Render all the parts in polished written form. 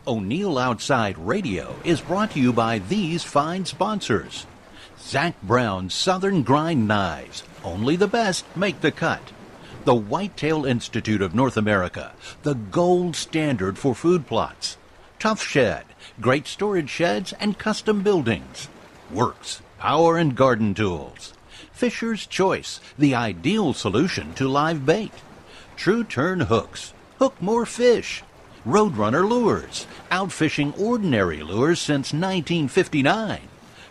O'Neill Outside Radio is brought to you by these fine sponsors. Zach Brown's Southern Grind Knives. Only the best make the cut. The Whitetail Institute of North America, the gold standard for food plots. Tough Shed, great storage sheds and custom buildings. Works, power and garden tools. Fisher's Choice, the ideal solution to live bait. True Turn Hooks, hook more fish. Roadrunner Lures, outfishing ordinary lures since 1959.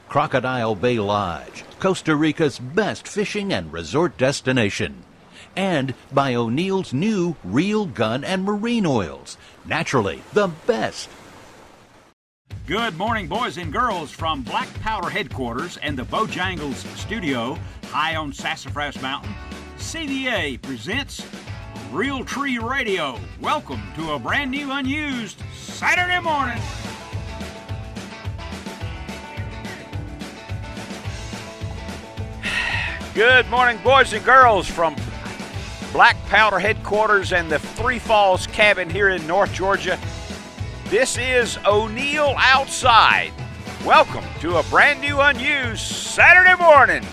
Crocodile Bay Lodge, Costa Rica's best fishing and resort destination. And by O'Neill's new Real Gun and Marine Oils, naturally the best. Good morning, boys and girls, from Black Powder headquarters and the Bojangles studio high on Sassafras Mountain. CDA presents Real Tree Radio. Welcome to a brand new, unused Saturday morning. Good morning, boys and girls, from Black Powder headquarters and the Three Falls cabin here in North Georgia. This is O'Neill Outside. Welcome to a brand new, unused Saturday morning.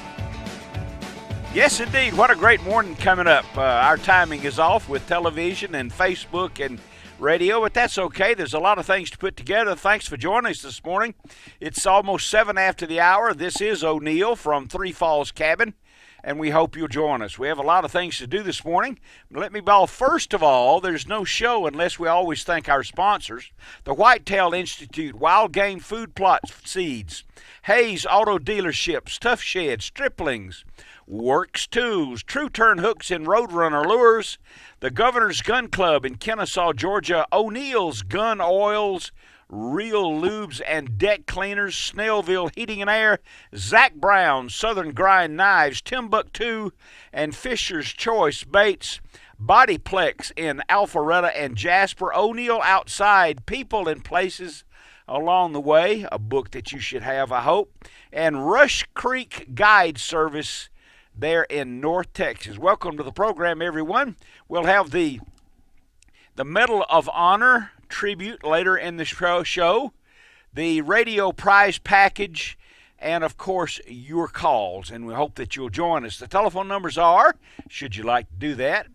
Yes, indeed. What a great morning coming up. Our timing is off with television and Facebook and radio, but that's okay. There's a lot of things to put together. Thanks for joining us this morning. It's almost 7 after the hour. This is O'Neill from Three Falls Cabin, and we hope you'll join us. We have a lot of things to do this morning. Let me ball. First of all, there's no show unless we always thank our sponsors. The Whitetail Institute, Wild Game Food Plot Seeds, Hayes Auto Dealerships, Tough Shed, Striplings, Works Tools, True Turn Hooks and Roadrunner Lures, the Governor's Gun Club in Kennesaw, Georgia, O'Neill's Gun Oils, Real Lubes and Deck Cleaners, Snellville Heating and Air, Zach Brown, Southern Grind Knives, Timbuktu, and Fisher's Choice Baits, Bodyplex in Alpharetta and Jasper, O'Neill Outside, People and Places Along the Way, a book that you should have, I hope, and Rush Creek Guide Service there in North Texas. Welcome to the program, everyone. We'll have the Medal of Honor tribute later in the show, the radio prize package, and, of course, your calls. And we hope that you'll join us. The telephone numbers are, should you like to do that,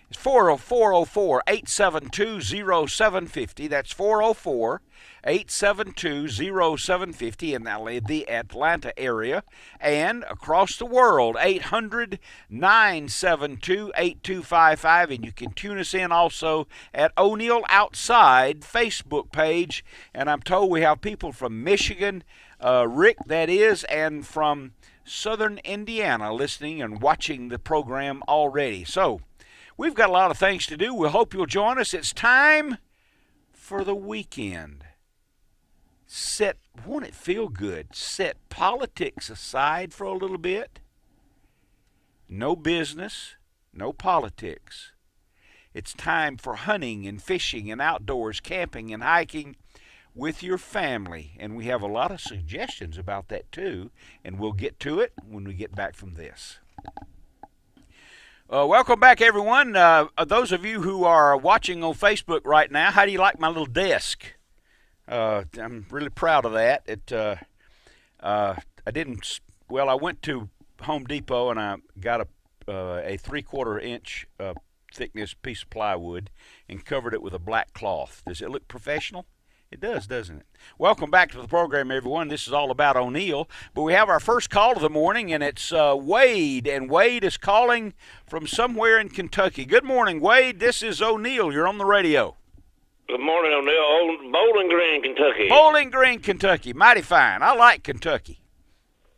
it's 404-872-0750. That's 404-872-0750 in the Atlanta area. And across the world, 800-972-8255. And you can tune us in also at O'Neill Outside Facebook page. And I'm told we have people from Michigan, Rick, that is, and from southern Indiana listening and watching the program already. So, we've got a lot of things to do. We hope you'll join us. It's time for the weekend. Won't it feel good? Set politics aside for a little bit. No business, no politics. It's time for hunting and fishing and outdoors, camping and hiking with your family. And we have a lot of suggestions about that too, and we'll get to it when we get back from this. Welcome back, everyone. Those of you who are watching on Facebook right now, how do you like my little desk? I'm really proud of that. I went to Home Depot and I got a 3/4 inch thickness piece of plywood and covered it with a black cloth. Does it look professional? It does, doesn't it? Welcome back to the program, everyone. This is all about O'Neill. But we have our first call of the morning, and it's Wade. And Wade is calling from somewhere in Kentucky. Good morning, Wade. This is O'Neill. You're on the radio. Good morning, O'Neill. Bowling Green, Kentucky. Bowling Green, Kentucky. Mighty fine. I like Kentucky.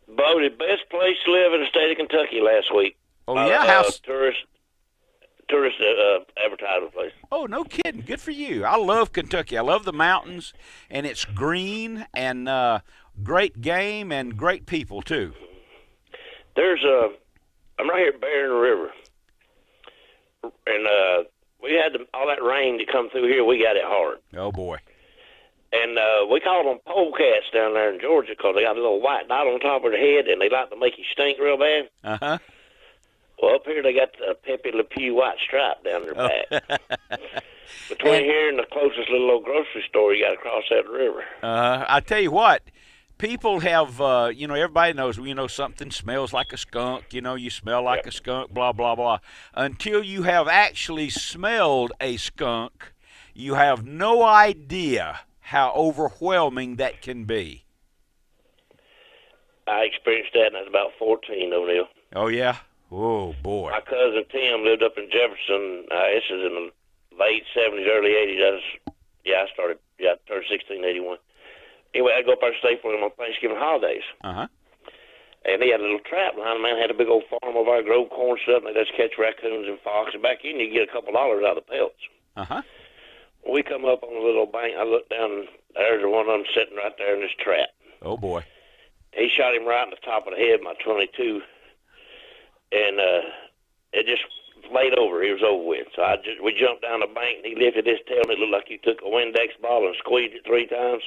Voted best place to live in the state of Kentucky last week. Oh, yeah? Tourist advertising place. Oh, no kidding. Good for you. I love Kentucky. I love the mountains, and it's green and great game and great people, too. I'm right here at Barren River, and we had all that rain to come through here. We got it hard. Oh, boy. And we call them polecats down there in Georgia because they got a little white dot on top of their head, and they like to make you stink real bad. Uh-huh. Well, up here they got the Pepe Le Pew white stripe down their back. Between here and the closest little old grocery store, you got to cross that river. I tell you what, people have, everybody knows, something smells like a skunk, you smell like a skunk, blah, blah, blah. Until you have actually smelled a skunk, you have no idea how overwhelming that can be. I experienced that, and I was about 14, O'Neill. Oh, yeah? Oh, boy. My cousin Tim lived up in Jefferson. This is in the late 70s, early 80s. I turned 16 in 81. Anyway, I'd go up there and stay for him on Thanksgiving holidays. Uh-huh. And he had a little trap behind him. Man, had a big old farm over there, grow corn stuff, and they just catch raccoons and fox. And back in, you get a couple dollars out of the pelts. Uh-huh. We come up on a little bank. I look down, and there's one of them sitting right there in this trap. Oh, boy. He shot him right in the top of the head, my 22, and it just laid over. He was over with. So we jumped down the bank, and he lifted his tail, and it looked like he took a Windex bottle and squeezed it 3 times.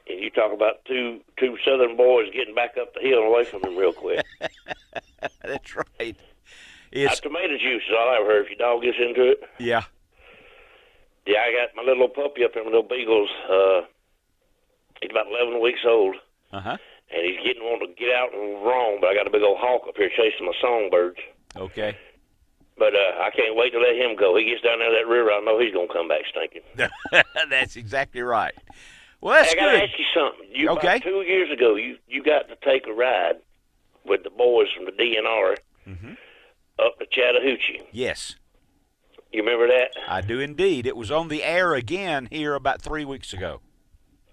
And you talk about two Southern boys getting back up the hill and away from him real quick. That's right. Tomato juice is all I ever heard. If your dog gets into it. Yeah. Yeah, I got my little puppy up here, my little beagles. He's about 11 weeks old. Uh-huh. And he's wanting to get out and roam, but I got a big old hawk up here chasing my songbirds. Okay. But I can't wait to let him go. He gets down there that river, I know he's going to come back stinking. That's exactly right. Well, that's good. I got to ask you something. About 2 years ago, you got to take a ride with the boys from the DNR up to Chattahoochee. Yes. You remember that? I do indeed. It was on the air again here about 3 weeks ago.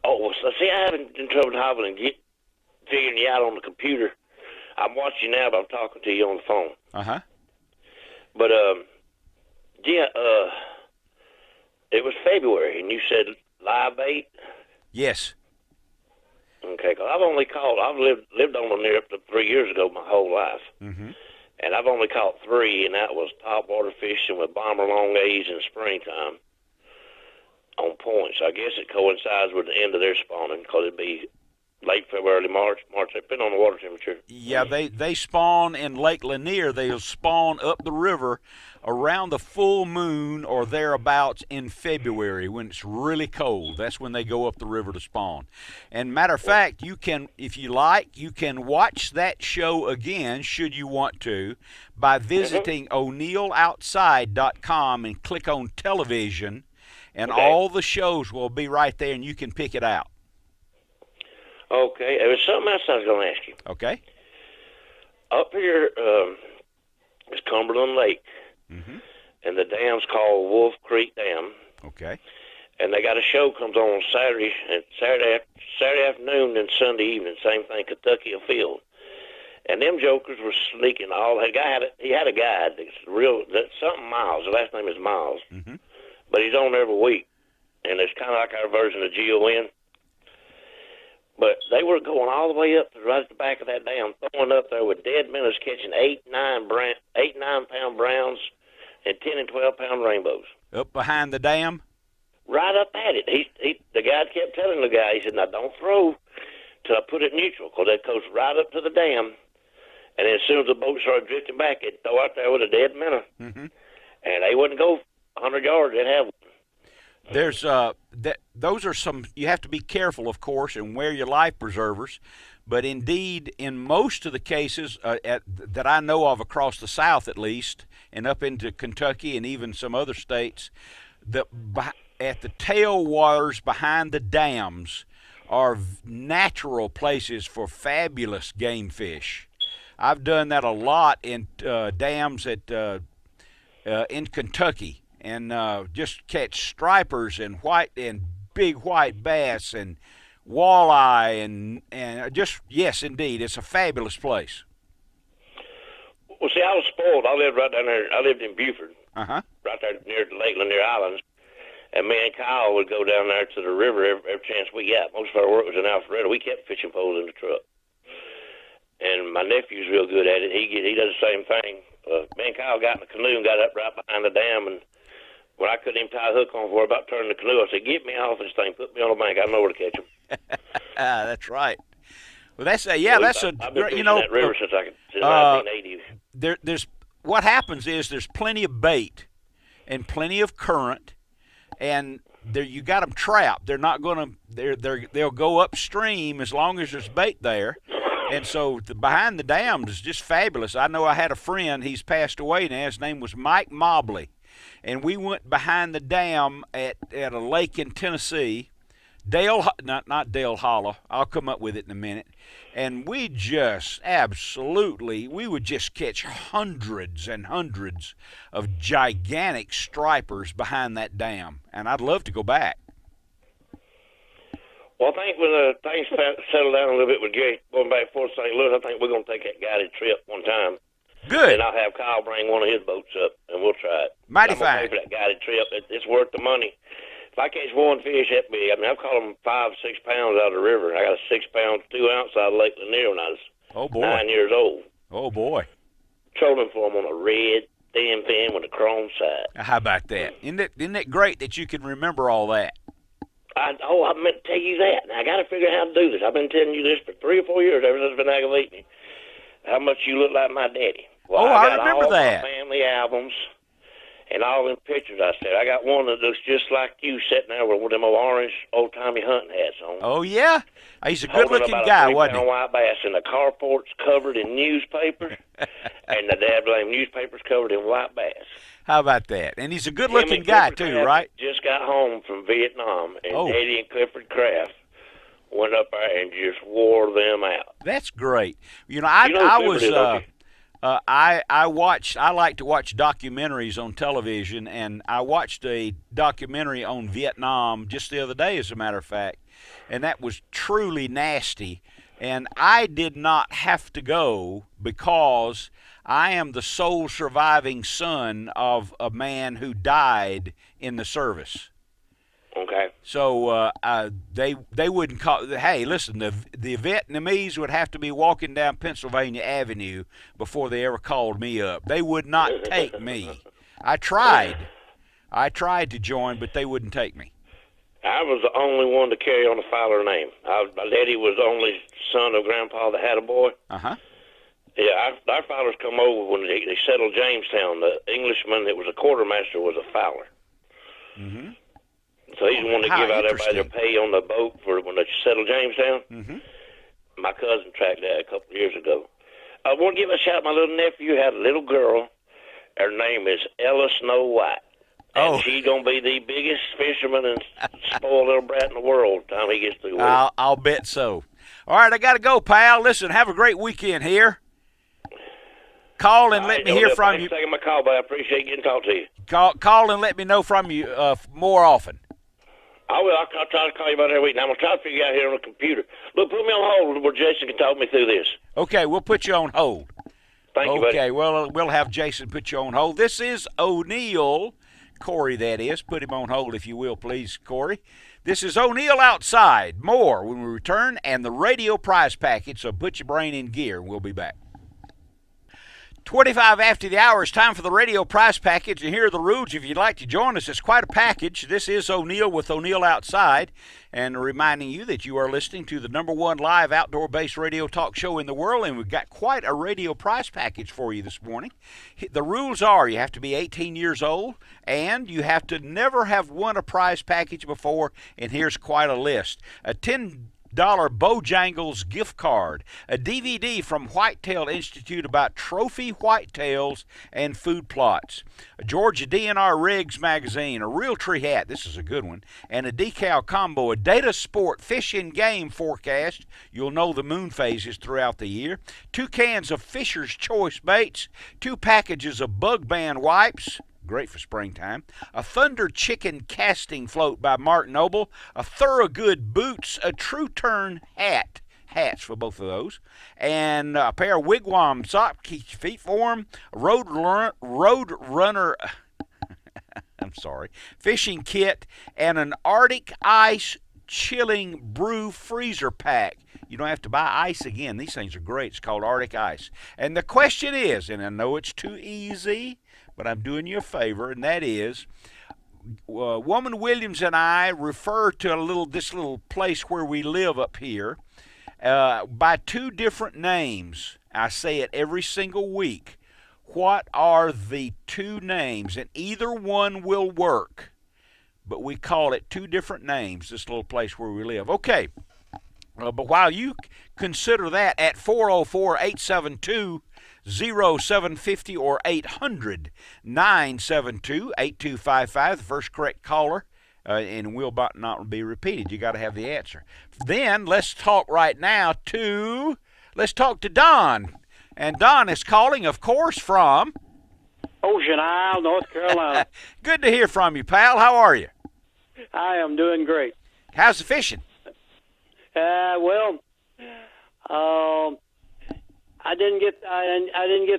Oh, well, so see, I haven't been trouble hobbling figuring you out on the computer. I'm watching you now, but I'm talking to you on the phone. Uh-huh. But, it was February, and you said live bait? Yes. Okay, because I've lived on the near up to 3 years ago my whole life. Mm-hmm. And I've only caught 3, and that was topwater fishing with bomber longays in springtime on points. I guess it coincides with the end of their spawning because it'd be late February, March, depending on the water temperature. Yeah, they spawn in Lake Lanier. They'll spawn up the river around the full moon or thereabouts in February when it's really cold. That's when they go up the river to spawn. And matter of fact, you can, if you like, you can watch that show again, should you want to, by visiting o'neilloutside.com and click on television, and all the shows will be right there, and you can pick it out. Okay. There was something else I was going to ask you. Okay. Up here is Cumberland Lake, and the dam's called Wolf Creek Dam. Okay. And they got a show comes on Saturday afternoon and Sunday evening. Same thing, Kentucky Field. And them jokers were sneaking all. He had a guide. That's something Miles. The last name is Miles. Mm-hmm. But he's on every week, and it's kind of like our version of GON. But they were going all the way up to right at the back of that dam, throwing up there with dead minnows, catching 8-9-pound browns and 10 and 12-pound rainbows. Up behind the dam? Right up at it. The guy kept telling the guy, he said, "Now don't throw till I put it neutral, because that goes right up to the dam." And then as soon as the boat started drifting back, it'd throw out there with a dead minnow. Mm-hmm. And they wouldn't go 100 yards. They'd have one. There's those are some. You have to be careful, of course, and wear your life preservers. But indeed, in most of the cases that I know of across the South, at least, and up into Kentucky and even some other states, at the tailwaters behind the dams are natural places for fabulous game fish. I've done that a lot in dams in Kentucky. And just catch stripers and big white bass and walleye and just, yes, indeed, it's a fabulous place. Well, see, I was spoiled. I lived right down there. I lived in Buford, right there near the Lake Lanier Islands. And me and Kyle would go down there to the river every chance we got. Most of our work was in Alpharetta. We kept fishing poles in the truck. And my nephew's real good at it. He does the same thing. Me and Kyle got in the canoe and got up right behind the dam, and when I couldn't even tie a hook on for about turning the canoe, I said, "Get me off this thing, put me on the bank. I know where to catch them." That's right. Well, that's I've been fishing that river since 1980. There's what happens is there's plenty of bait, and plenty of current, and you got them trapped. They're not going to. They'll go upstream as long as there's bait there. And so behind the dams is just fabulous. I know I had a friend, he's passed away now, his name was Mike Mobley. And we went behind the dam at a lake in Tennessee, not Dale Hollow, I'll come up with it in a minute. And we just we would just catch hundreds and hundreds of gigantic stripers behind that dam. And I'd love to go back. Well, I think when things settle down a little bit with Gary going back to Fort St. Louis, I think we're going to take that guided trip one time. Good. And I'll have Kyle bring one of his boats up, and we'll try it. Mighty I'm gonna fine. pay for that guided trip. It's worth the money. If I catch one fish that big, I mean, I've caught them 5, 6 pounds out of the river. I got a 6 pound, 2 ounce out of Lake Lanier when I was 9 years old. Oh, boy. Trolling for them on a red thin fin with a chrome side. How about that? Isn't it great that you can remember all that? I meant to tell you that. Now, I got to figure out how to do this. I've been telling you this for 3 or 4 years ever since I've been aggravating you. How much you look like my daddy. Well, I remember all that. My family albums and all them pictures I said. I got one that looks just like you sitting there with one of them orange old-timey hunting hats on. Oh, yeah? He's a good-looking guy, wasn't he? White bass, and the carport's covered in newspaper, and the dabbling newspaper's covered in white bass. How about that? And he's a good-looking guy, too, right? Just got home from Vietnam, and Eddie and Clifford Kraft went up there and just wore them out. That's great. I like to watch documentaries on television, and I watched a documentary on Vietnam just the other day, as a matter of fact, and that was truly nasty. And I did not have to go because I am the sole surviving son of a man who died in the service. Okay. So they wouldn't call. Hey, listen, the Vietnamese would have to be walking down Pennsylvania Avenue before they ever called me up. They would not take me. I tried to join, but they wouldn't take me. I was the only one to carry on the Fowler name. My daddy was the only son of Grandpa that had a boy. Uh-huh. Yeah, our Fowlers come over when they settled Jamestown. The Englishman that was a quartermaster was a Fowler. Mm-hmm. So he's the one to give out everybody their pay on the boat for when they settled Jamestown. Mm-hmm. My cousin tracked that a couple of years ago. I want to give a shout out. My little nephew had a little girl. Her name is Ella Snow White. And she's going to be the biggest fisherman and spoiled little brat in the world by the time he gets through with it. I'll bet so. All right, I got to go, pal. Listen, have a great weekend here. Call and let me hear from you. Thanks for taking my call, but I appreciate getting to talk to you. Call and let me know from you more often. I will. I'll try to call you about every week. Now, I'm going to try to figure out here on the computer. Look, put me on hold where Jason can talk me through this. Okay, we'll put you on hold. Thank you, buddy. Okay, well, we'll have Jason put you on hold. This is O'Neill. Corey, that is. Put him on hold, if you will, please, Corey. This is O'Neill Outside. More when we return, and the radio prize package, so put your brain in gear. We'll be back. 25 after the hour, it's time for the radio prize package, and here are the rules. If you'd like to join us, it's quite a package. This is O'Neill with O'Neill Outside, and reminding you that you are listening to the #1 live outdoor-based radio talk show in the world, and we've got quite a radio prize package for you this morning. The rules are you have to be 18 years old, and you have to never have won a prize package before, and here's quite a list. A $10 Bojangles gift card, a DVD from Whitetail Institute about trophy whitetails and food plots, a Georgia DNR Rigs magazine, a Realtree hat, this is a good one, and a decal combo, a Data Sport fish and game forecast, you'll know the moon phases throughout the year, 2 cans of Fisher's Choice baits, 2 packages of Bug Band wipes, great for springtime, a Thunder Chicken casting float by Mark Noble, a Thorogood boots, a True Turn hats for both of those, and a pair of Wigwam socks, keep your feet warm, a Road Runner fishing kit, and an Arctic Ice chilling brew freezer pack. You don't have to buy ice again. These things are great. It's called Arctic Ice. And the question is, and I know it's too easy, but I'm doing you a favor, and that is, Woman Williams and I refer to this little place where we live up here by 2 different names. I say it every single week. What are the two names? And either one will work, but we call it two different names, this little place where we live. Okay, but while you consider that, at 404-872-0750 or 800-972-8255, the first correct caller, and will not be repeated. You got to have the answer. Then let's talk right now to Don. And Don is calling, of course, from Ocean Isle, North Carolina. Good to hear from you, pal. How are you? I am doing great. How's the fishing? Well, I didn't get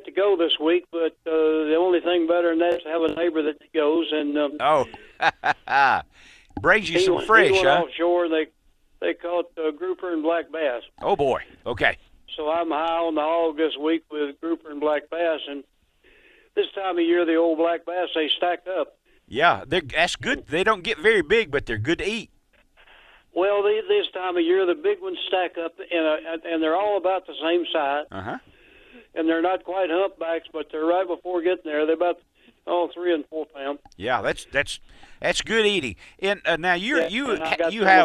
to go this week, but the only thing better than that is to have a neighbor that goes, and brings you some fish, he went huh? offshore. They caught grouper and black bass. Oh boy. Okay. So I'm high on the hog this week with grouper and black bass, and this time of year the old black bass they stack up. Yeah, that's good. They don't get very big, but they're good to eat. Well, this time of year the big ones stack up, and they're all about the same size. And they're not quite humpbacks, but they're right before getting there. They're about 3 and 4 pounds. Yeah, that's good eating. And now you have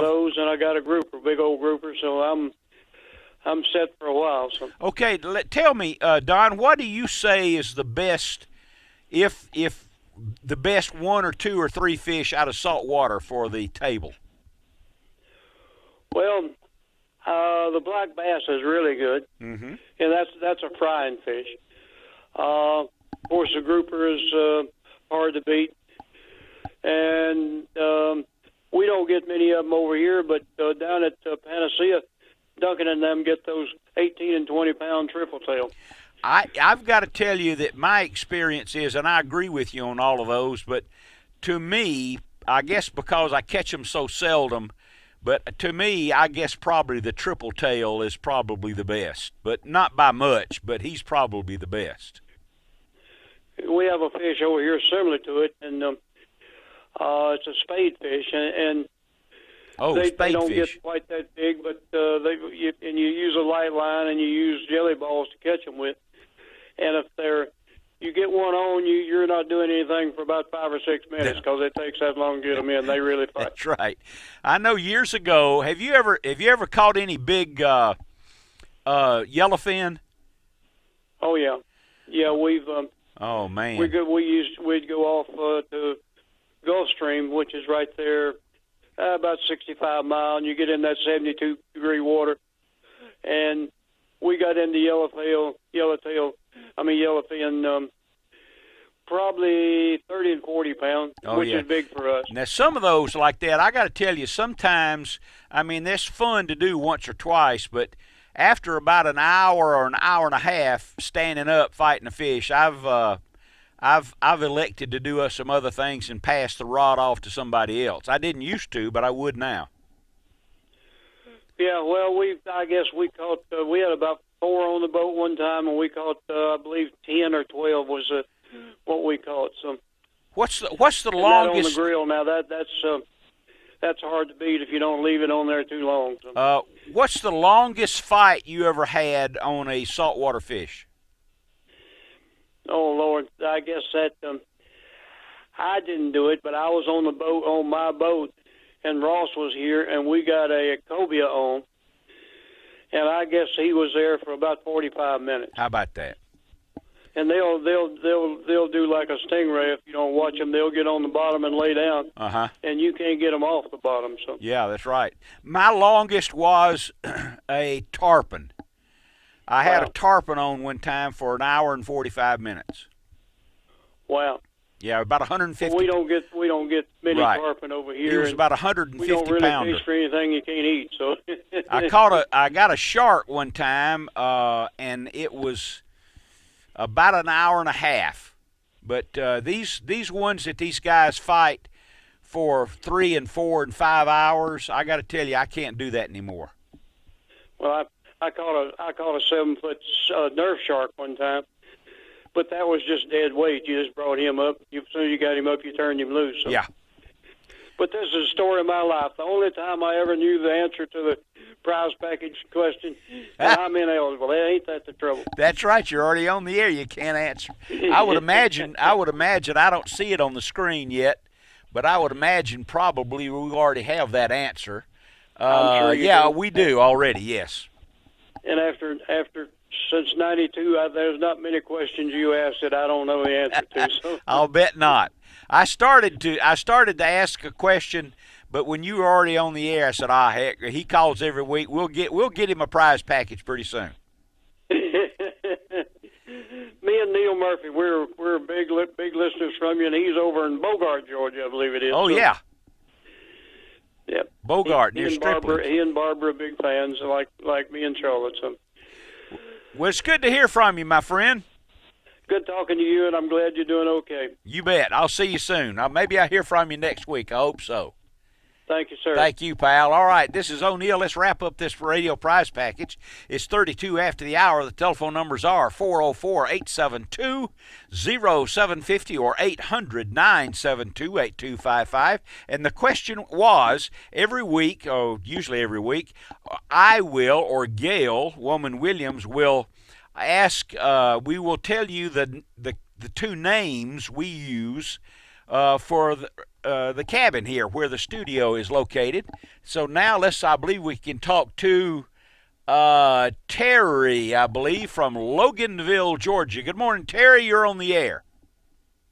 those, and I got a grouper, big old grouper, so I'm set for a while. So okay, tell me, Don, what do you say is the best, if the best 1 or 2 or 3 fish out of salt water for the table? Well, the black bass is really good, and that's a frying fish. Of course, the grouper is hard to beat, and we don't get many of them over here, but down at Panacea, Duncan and them get those 18 and 20 pound triple tail. I've got to tell you that my experience is, and I agree with you on all of those, but to me, I guess because I catch them so seldom, but to me, I guess probably the triple tail is probably the best, but not by much, but he's probably the best. We have a fish over here similar to it, and it's a spade fish, and they don't get quite that big, but you use a light line and you use jelly balls to catch them with. And if you get one on, you're not doing anything for about 5 or 6 minutes because it takes that long to get them in. They really fight. That's right. I know years ago. Have you ever caught any big yellowfin? Oh yeah. We've. Oh man. We'd go off to Gulfstream, which is right there. About 65 miles, and you get in that 72-degree water. And we got into yellowfin, probably 30 and 40 pounds, which is big for us. Now, some of those like that, I got to tell you, sometimes, that's fun to do once or twice, but after about an hour or an hour and a half standing up fighting a fish, I've elected to do some other things and pass the rod off to somebody else. I didn't used to, but I would now. Yeah, well, I guess we caught. We had about 4 on the boat one time, and we caught, I believe, 10 or 12 was what we caught. So, what's the longest? That on the grill now? That's hard to beat if you don't leave it on there too long. So. What's the longest fight you ever had on a saltwater fish? Oh, Lord, I guess that I didn't do it, but I was on my boat, and Ross was here, and we got a cobia on, and I guess he was there for about 45 minutes. How about that? And they'll do like a stingray if you don't watch them. They'll get on the bottom and lay down, and you can't get them off the bottom. So yeah, that's right. My longest was a tarpon. I had a tarpon on one time for an hour and 45 minutes. Wow. Yeah, about 150. We don't get many tarpon over here. It was about 150 We don't really pounder. fish for anything you can't eat. So I got a shark one time, and it was about an hour and a half. But these ones that these guys fight for 3 and 4 and 5 hours, I got to tell you, I can't do that anymore. Well, I caught a 7-foot nerf shark one time, but that was just dead weight. You just brought him up. As soon as you got him up, you turned him loose. So. Yeah. But this is a story of my life. The only time I ever knew the answer to the prize package question. And I'm ineligible. Ain't that the trouble? That's right. You're already on the air. You can't answer. I would imagine. I don't see it on the screen yet, but I would imagine probably we already have that answer. I'm sure yeah, do. we do already. Yes. And after since '92, there's not many questions you asked that I don't know the answer to. So I'll bet not. I started to ask a question, but when you were already on the air, I said, heck, he calls every week. We'll get him a prize package pretty soon. Me and Neil Murphy, we're big listeners from you, and he's over in Bogart, Georgia, I believe it is. Oh, yeah. Yep. Bogart, near Stripling. He and Barbara are big fans, like me and Charlotte. So. Well, it's good to hear from you, my friend. Good talking to you, and I'm glad you're doing okay. You bet. I'll see you soon. Maybe I'll hear from you next week. I hope so. Thank you, sir. Thank you, pal. All right, this is O'Neill. Let's wrap up this radio prize package. It's 32 after the hour. The telephone numbers are 404-872-0750 or 800-972-8255. And the question was, usually every week, I will, or Gail, Woman Williams, will ask, we will tell you the two names we use for the cabin here where the studio is located. So now I believe we can talk to Terry, I believe, from Loganville, Georgia. Good morning, Terry. You're on the air.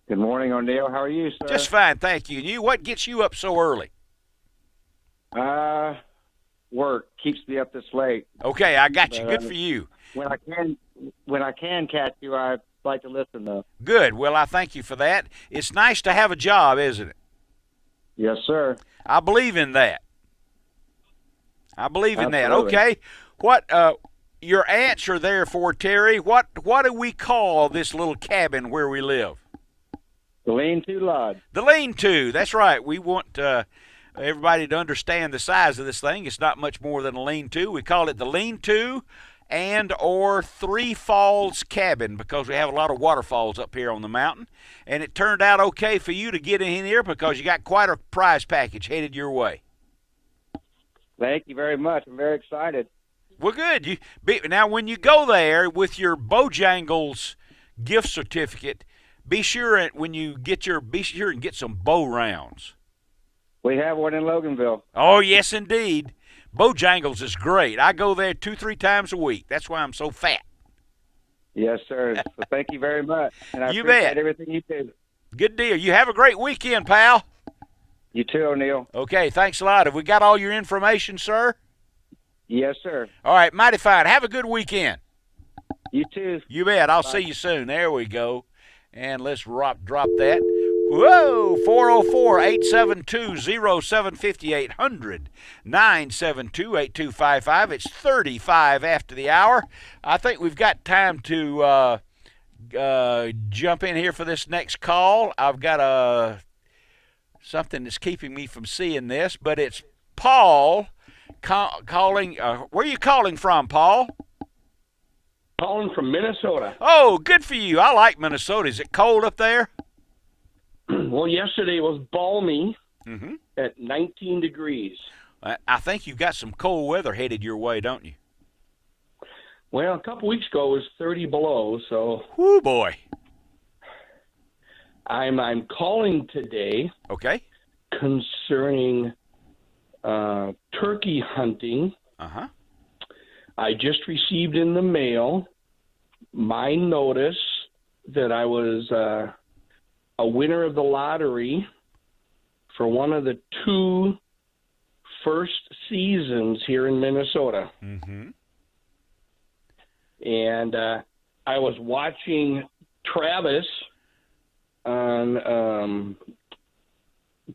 Good morning, O'Neill. How are you, sir? Just fine, thank you. And you, what gets you up so early? Work keeps me up this late. Okay, I got you. Good for you. When I can catch you, I like to listen, though. Good. Well, I thank you for that. It's nice to have a job, isn't it? Yes, sir. I believe in that. Absolutely. Okay. What your answer there for Terry? What do we call this little cabin where we live? The lean-to lodge. The lean-to. That's right. We want everybody to understand the size of this thing. It's not much more than a lean-to. We call it the lean-to and or Three Falls cabin because we have a lot of waterfalls up here on the mountain. And it turned out okay for you to get in here because you got quite a prize package headed your way. Thank you very much. I'm very excited. Well, good. Now, when you go there with your Bojangles gift certificate, be sure and get some bow rounds. We have one in Loganville. Oh, yes, indeed. Bojangles is great. I go there 2-3 times a week. That's why I'm so fat. Yes, sir. So thank you very much. And I You appreciate bet. everything you do. Good deal. You have a great weekend, pal. You too, O'Neill. Okay, thanks a lot. Have we got all your information, sir? Yes, sir. All right, mighty fine. Have a good weekend. You too. You bet. I'll see you soon. There we go. And let's drop that. Whoa, 404-872-0750, 800-972-8255. It's 35 after the hour. I think we've got time to jump in here for this next call. I've got something that's keeping me from seeing this, but it's Paul calling. Where are you calling from, Paul? Calling from Minnesota. Oh, good for you. I like Minnesota. Is it cold up there? Well, yesterday was balmy Mm-hmm. at 19 degrees. I think you've got some cold weather headed your way, don't you? Well, a couple weeks ago it was 30 below, so Whoo, boy. I'm calling today Okay. concerning turkey hunting. Uh-huh. I just received in the mail my notice that I was a winner of the lottery for one of the 2 first seasons here in Minnesota. Mm-hmm. And I was watching Travis on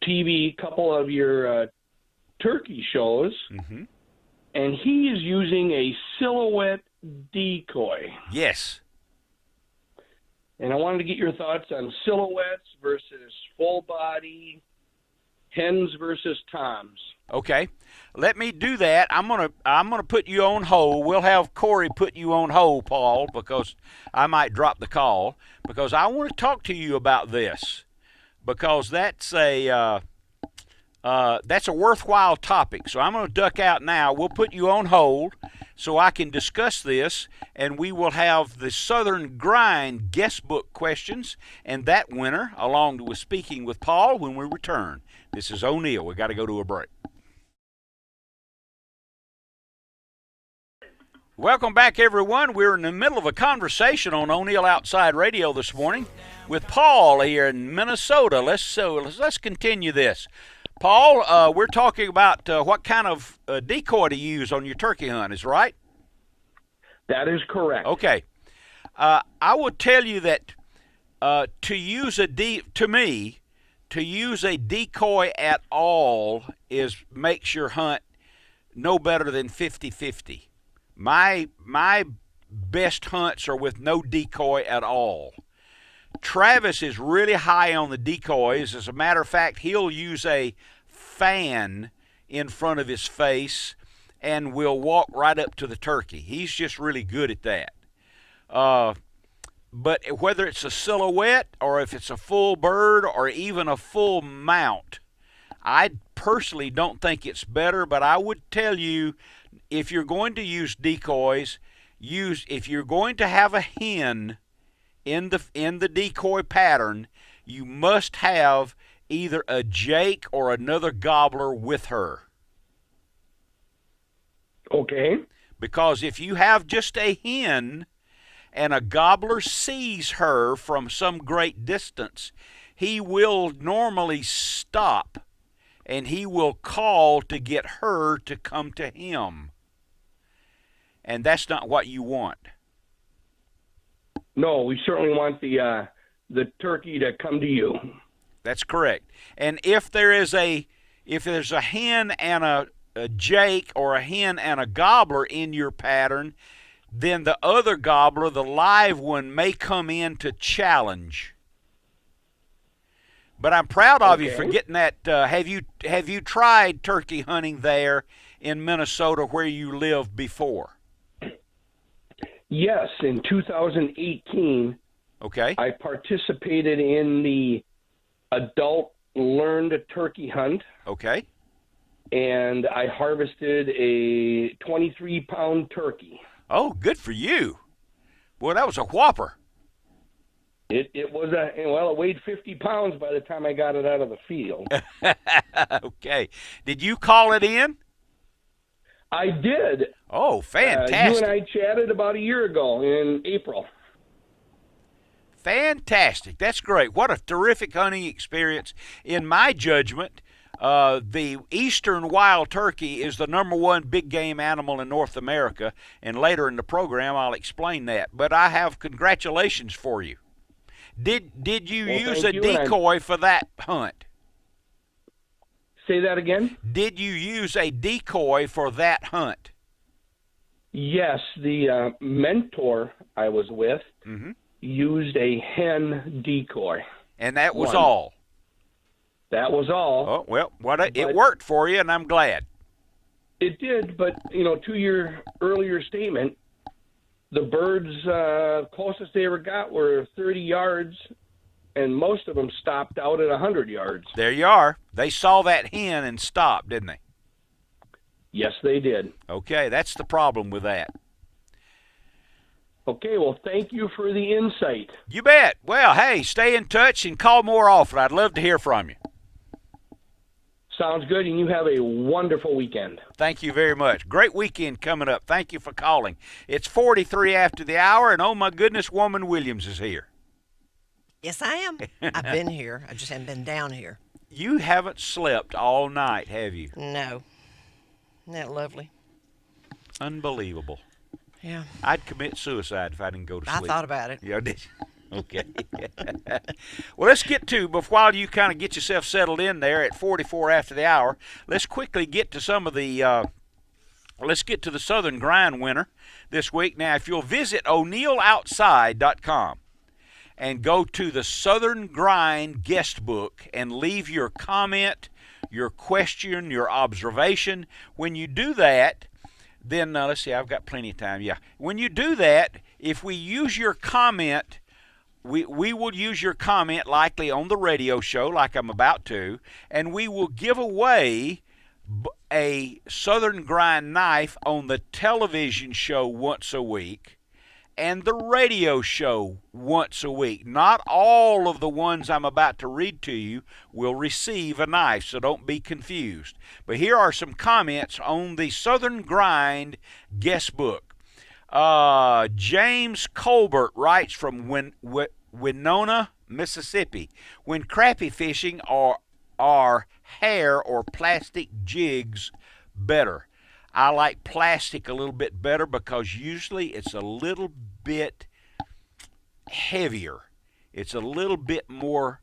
TV, a couple of your turkey shows, Mm-hmm. and he is using a silhouette decoy. Yes. And I wanted to get your thoughts on silhouettes versus full body, hens versus toms. Okay. Let me do that. I'm gonna put you on hold. We'll have Corey put you on hold, Paul, because I might drop the call because I want to talk to you about this because that's a That's a worthwhile topic. So I'm going to duck out now. We'll put you on hold so I can discuss this, and we will have the Southern Grind guest book questions and that winner, along with speaking with Paul, when we return. This is O'Neill. We got to go to a break. Welcome back, everyone. We're in the middle of a conversation on O'Neill Outside Radio this morning with Paul here in Minnesota. Let's continue this. Paul, we're talking about what kind of decoy to use on your turkey hunt, is right? That is correct. Okay. I would tell you that to use a decoy at all makes your hunt no better than 50-50. My best hunts are with no decoy at all. Travis is really high on the decoys. As a matter of fact, he'll use a fan in front of his face and will walk right up to the turkey. He's just really good at that. But whether it's a silhouette or if it's a full bird or even a full mount, I personally don't think it's better, but I would tell you, if you're going to use decoys, if you're going to have a hen in the decoy pattern, you must have either a jake or another gobbler with her. Okay. Because if you have just a hen and a gobbler sees her from some great distance, he will normally stop and he will call to get her to come to him. And that's not what you want. No, we certainly want the turkey to come to you. That's correct. And if there's a hen and a jake or a hen and a gobbler in your pattern, then the other gobbler, the live one, may come in to challenge. But I'm proud of you for getting that. Have you tried turkey hunting there in Minnesota where you lived before? Yes, in 2018. Okay. I participated in the adult learned turkey hunt. Okay. And I harvested a 23-pound turkey. Oh, good for you. Boy, that was a whopper. It was it weighed 50 pounds by the time I got it out of the field. Okay. Did you call it in? I did. Oh, fantastic. You and I chatted about a year ago in April. Fantastic. That's great. What a terrific hunting experience. In my judgment, the eastern wild turkey is the #1 big game animal in North America, and later in the program I'll explain that. But I have congratulations for you. Did you use a decoy for that hunt? Say that again? Did you use a decoy for that hunt? Yes, the mentor I was with used a hen decoy. And that was all? That was all. Oh, well, it worked for you, and I'm glad. It did, but, to your earlier statement, the birds closest they ever got were 30 yards, and most of them stopped out at 100 yards. There you are. They saw that hen and stopped, didn't they? Yes, they did. Okay, that's the problem with that. Okay, well, thank you for the insight. You bet. Well, hey, stay in touch and call more often. I'd love to hear from you. Sounds good, and you have a wonderful weekend. Thank you very much. Great weekend coming up. Thank you for calling. It's 43 after the hour, and oh my goodness, Woman Williams is here. Yes, I am. I've been here. I just haven't been down here. You haven't slept all night, have you? No. Isn't that lovely? Unbelievable. Yeah. I'd commit suicide if I didn't go to sleep. I thought about it. Yeah, did you? Okay. Well, let's get to, but while you kind of get yourself settled in there at 44 after the hour, let's quickly get to some of the, let's get to the Southern Grind winner this week. Now, if you'll visit O'NeillOutside.com and go to the Southern Grind guest book and leave your comment, your question, your observation, when you do that, then, let's see, I've got plenty of time. Yeah. When you do that, if we use your comment we will use your comment likely on the radio show like I'm about to, and we will give away a Southern Grind knife on the television show once a week and the radio show once a week. Not all of the ones I'm about to read to you will receive a knife, so don't be confused. But here are some comments on the Southern Grind guest book. James Colbert writes from Winona, Mississippi. When crappie fishing, are hair or plastic jigs better? I like plastic a little bit better because usually it's a little bit heavier. It's a little bit more,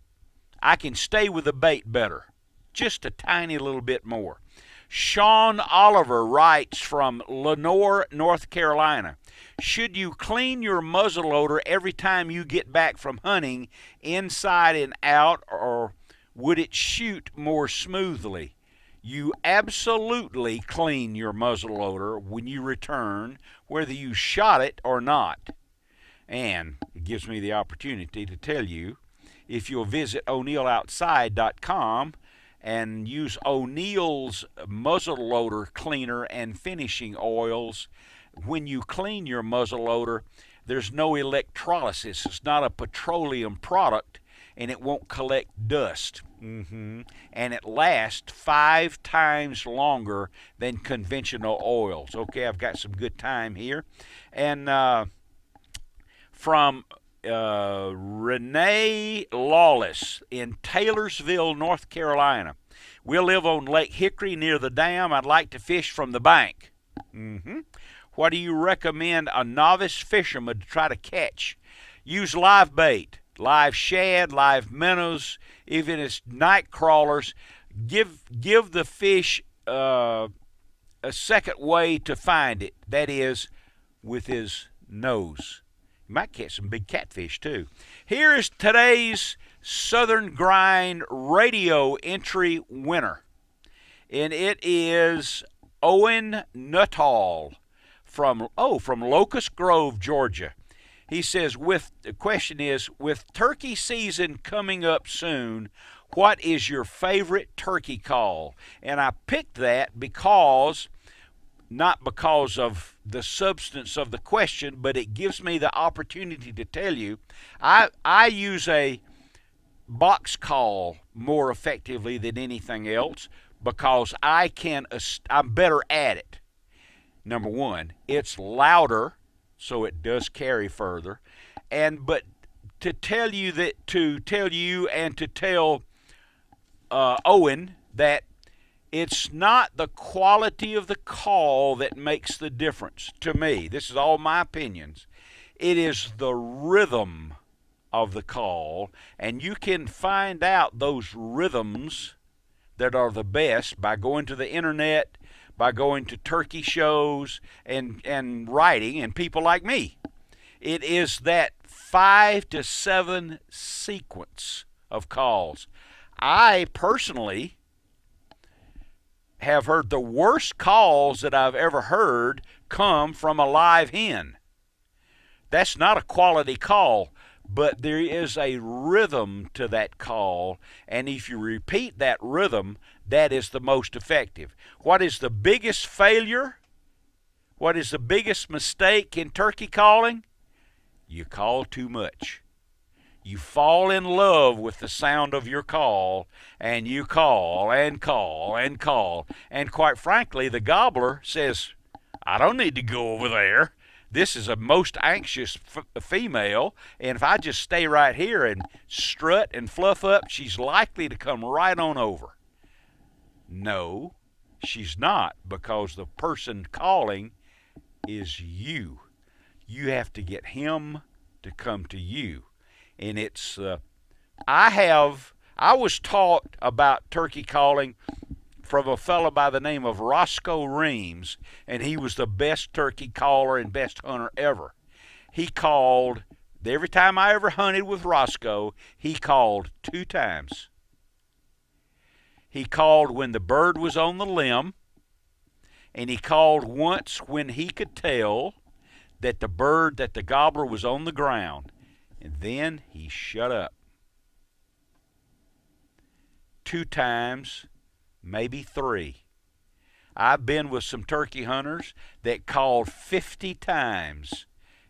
I can stay with the bait better. Just a tiny little bit more. Sean Oliver writes from Lenore, North Carolina. Should you clean your muzzleloader every time you get back from hunting, inside and out, or would it shoot more smoothly? You absolutely clean your muzzleloader when you return, whether you shot it or not. And it gives me the opportunity to tell you, if you'll visit o'neilloutside.com and use O'Neill's muzzleloader cleaner and finishing oils, when you clean your muzzleloader, there's no electrolysis. It's not a petroleum product, and it won't collect dust. And it lasts 5 times longer than conventional oils. Okay, I've got some good time here. And from Renee Lawless in Taylorsville, North Carolina. We live on Lake Hickory near the dam. I'd like to fish from the bank. What do you recommend a novice fisherman to try to catch? Use live bait, live shad, live minnows, even as night crawlers. Give the fish a second way to find it. That is, with his nose. You might catch some big catfish, too. Here is today's Southern Grind radio entry winner. And it is Owen Nuttall from Locust Grove, Georgia. He says, the question is, with turkey season coming up soon, what is your favorite turkey call? And I picked that because, not because of the substance of the question, but it gives me the opportunity to tell you, I use a box call more effectively than anything else because I'm better at it. Number one, it's louder, so it does carry further. But to tell you and to tell Owen that it's not the quality of the call that makes the difference to me. This is all my opinions. It is the rhythm of the call, and you can find out those rhythms that are the best by going to the internet, by going to turkey shows and writing, and people like me. It is that 5 to 7 sequence of calls. I personally have heard the worst calls that I've ever heard come from a live hen. That's not a quality call, but there is a rhythm to that call, and if you repeat that rhythm, that is the most effective. What is the biggest failure? What is the biggest mistake in turkey calling? You call too much. You fall in love with the sound of your call, and you call and call and call. And quite frankly, the gobbler says, I don't need to go over there. This is a most anxious female, and if I just stay right here and strut and fluff up, she's likely to come right on over. No, she's not, because the person calling is you. You have to get him to come to you. And it's, I was taught about turkey calling from a fellow by the name of Roscoe Reams, and he was the best turkey caller and best hunter ever. He called, every time I ever hunted with Roscoe, he called 2 times. He called when the bird was on the limb, and he called once when he could tell that the gobbler was on the ground. And then he shut up. 2 times, maybe 3. I've been with some turkey hunters that called 50 times,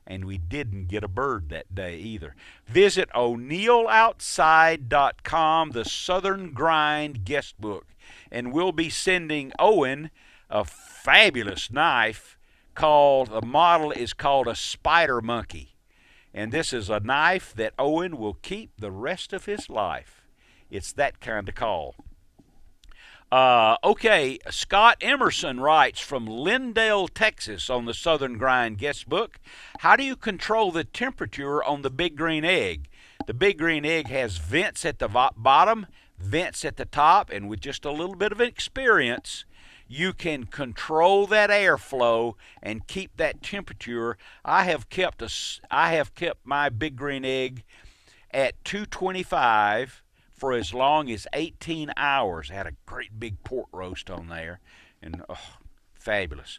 and we didn't get a bird that day either. Visit o'neilloutside.com, the Southern Grind guest book, and we'll be sending Owen a fabulous knife the model is called a Spider Monkey. And this is a knife that Owen will keep the rest of his life. It's that kind of call. Okay, Scott Emerson writes from Lindale, Texas on the Southern Grind guest book. How do you control the temperature on the big green egg? The big green egg has vents at the bottom, vents at the top, and with just a little bit of experience, you can control that airflow and keep that temperature. I have kept my big green egg at 225 for as long as 18 hours. I had a great big pork roast on there, and fabulous.